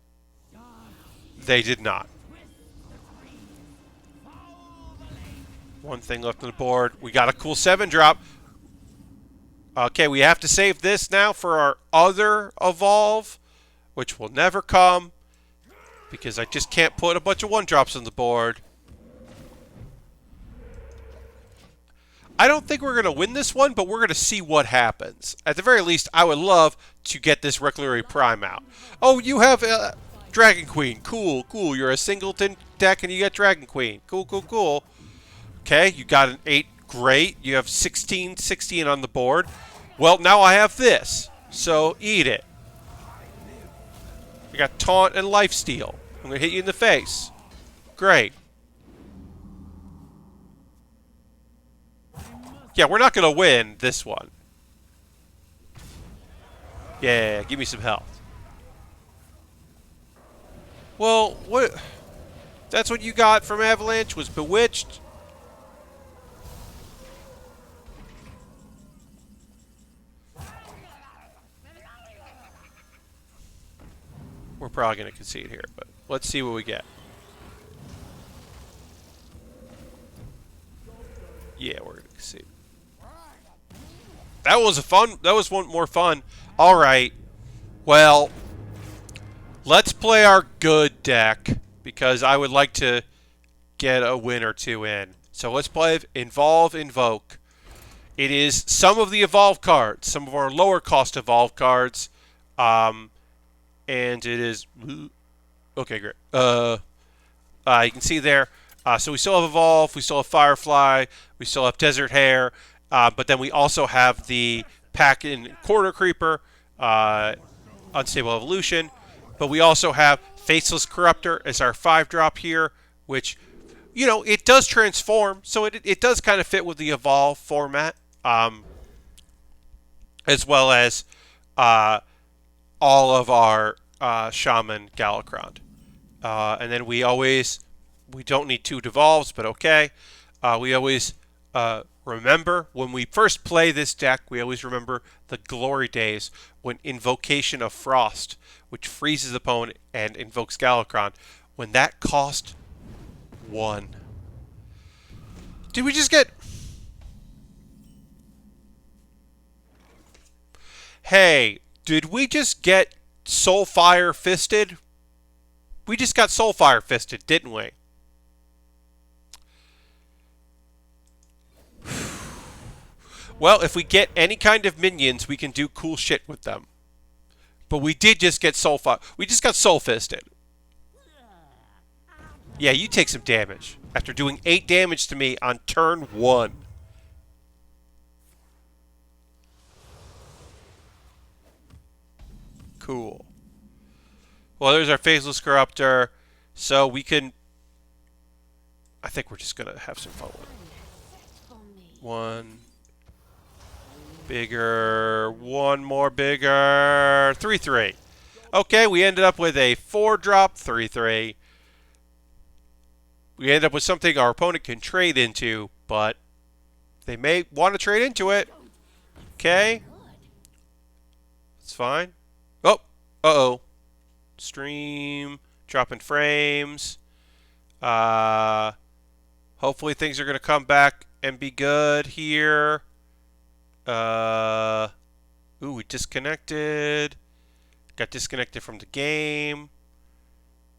They did not. One thing left on the board. We got a cool 7-drop. Okay, we have to save this now for our other evolve, which will never come because I just can't put a bunch of 1-drops on the board. I don't think we're going to win this one, but we're going to see what happens. At the very least, I would love to get this Recklary Prime out. Oh, you have Dragon Queen. Cool, cool. You're a singleton deck and you got Dragon Queen. Cool, cool, cool. Okay, you got an 8. Great. You have 16 on the board. Well, now I have this. So, eat it. I got Taunt and Lifesteal. I'm going to hit you in the face. Great. Yeah, we're not going to win this one. Yeah, give me some health. Well, what? That's what you got from Avalanche was Bewitched? We're probably going to concede here, but let's see what we get. Yeah, we're going to concede. That was one more fun. All right. Well, let's play our good deck because I would like to get a win or 2 in. So let's play Invoke. It is some of the Evolve cards, some of our lower cost Evolve cards. And it is... Okay, great. You can see there. So we still have Evolve, we still have Firefly, we still have Desert Hare, but then we also have the pack-in Quarter Creeper, Unstable Evolution, but we also have Faceless Corruptor as our 5-drop here, which, you know, it does transform, so it does kind of fit with the Evolve format, as well as all of our Shaman Galakron. And then we don't need 2 devolves, but okay. We always remember, when we first play this deck, we always remember the glory days when Invocation of Frost, which freezes the opponent and invokes Galakron, when that cost 1. Did we just get... Hey, did we just get Soulfire Fisted? We just got Soulfire Fisted, didn't we? Well, if we get any kind of minions, we can do cool shit with them. But we did just get we just got soul fisted. Yeah, you take some damage after doing 8 damage to me on turn 1. Cool. Well, there's our Faceless Corruptor. So we can... I think we're just going to have some fun with it. 1. Bigger. 1 more bigger. 3/3. Okay, we ended up with a 4-drop 3/3. We end up with something our opponent can trade into, but they may want to trade into it. Okay. It's fine. Oh. Uh-oh. Stream. Dropping frames. Hopefully things are going to come back and be good here. Ooh, we disconnected. Got disconnected from the game.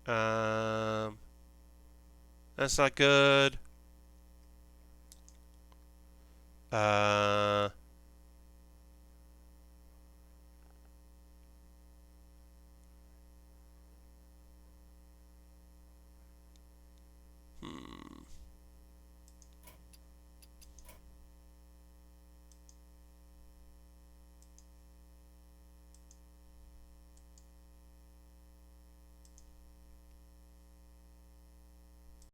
That's not good.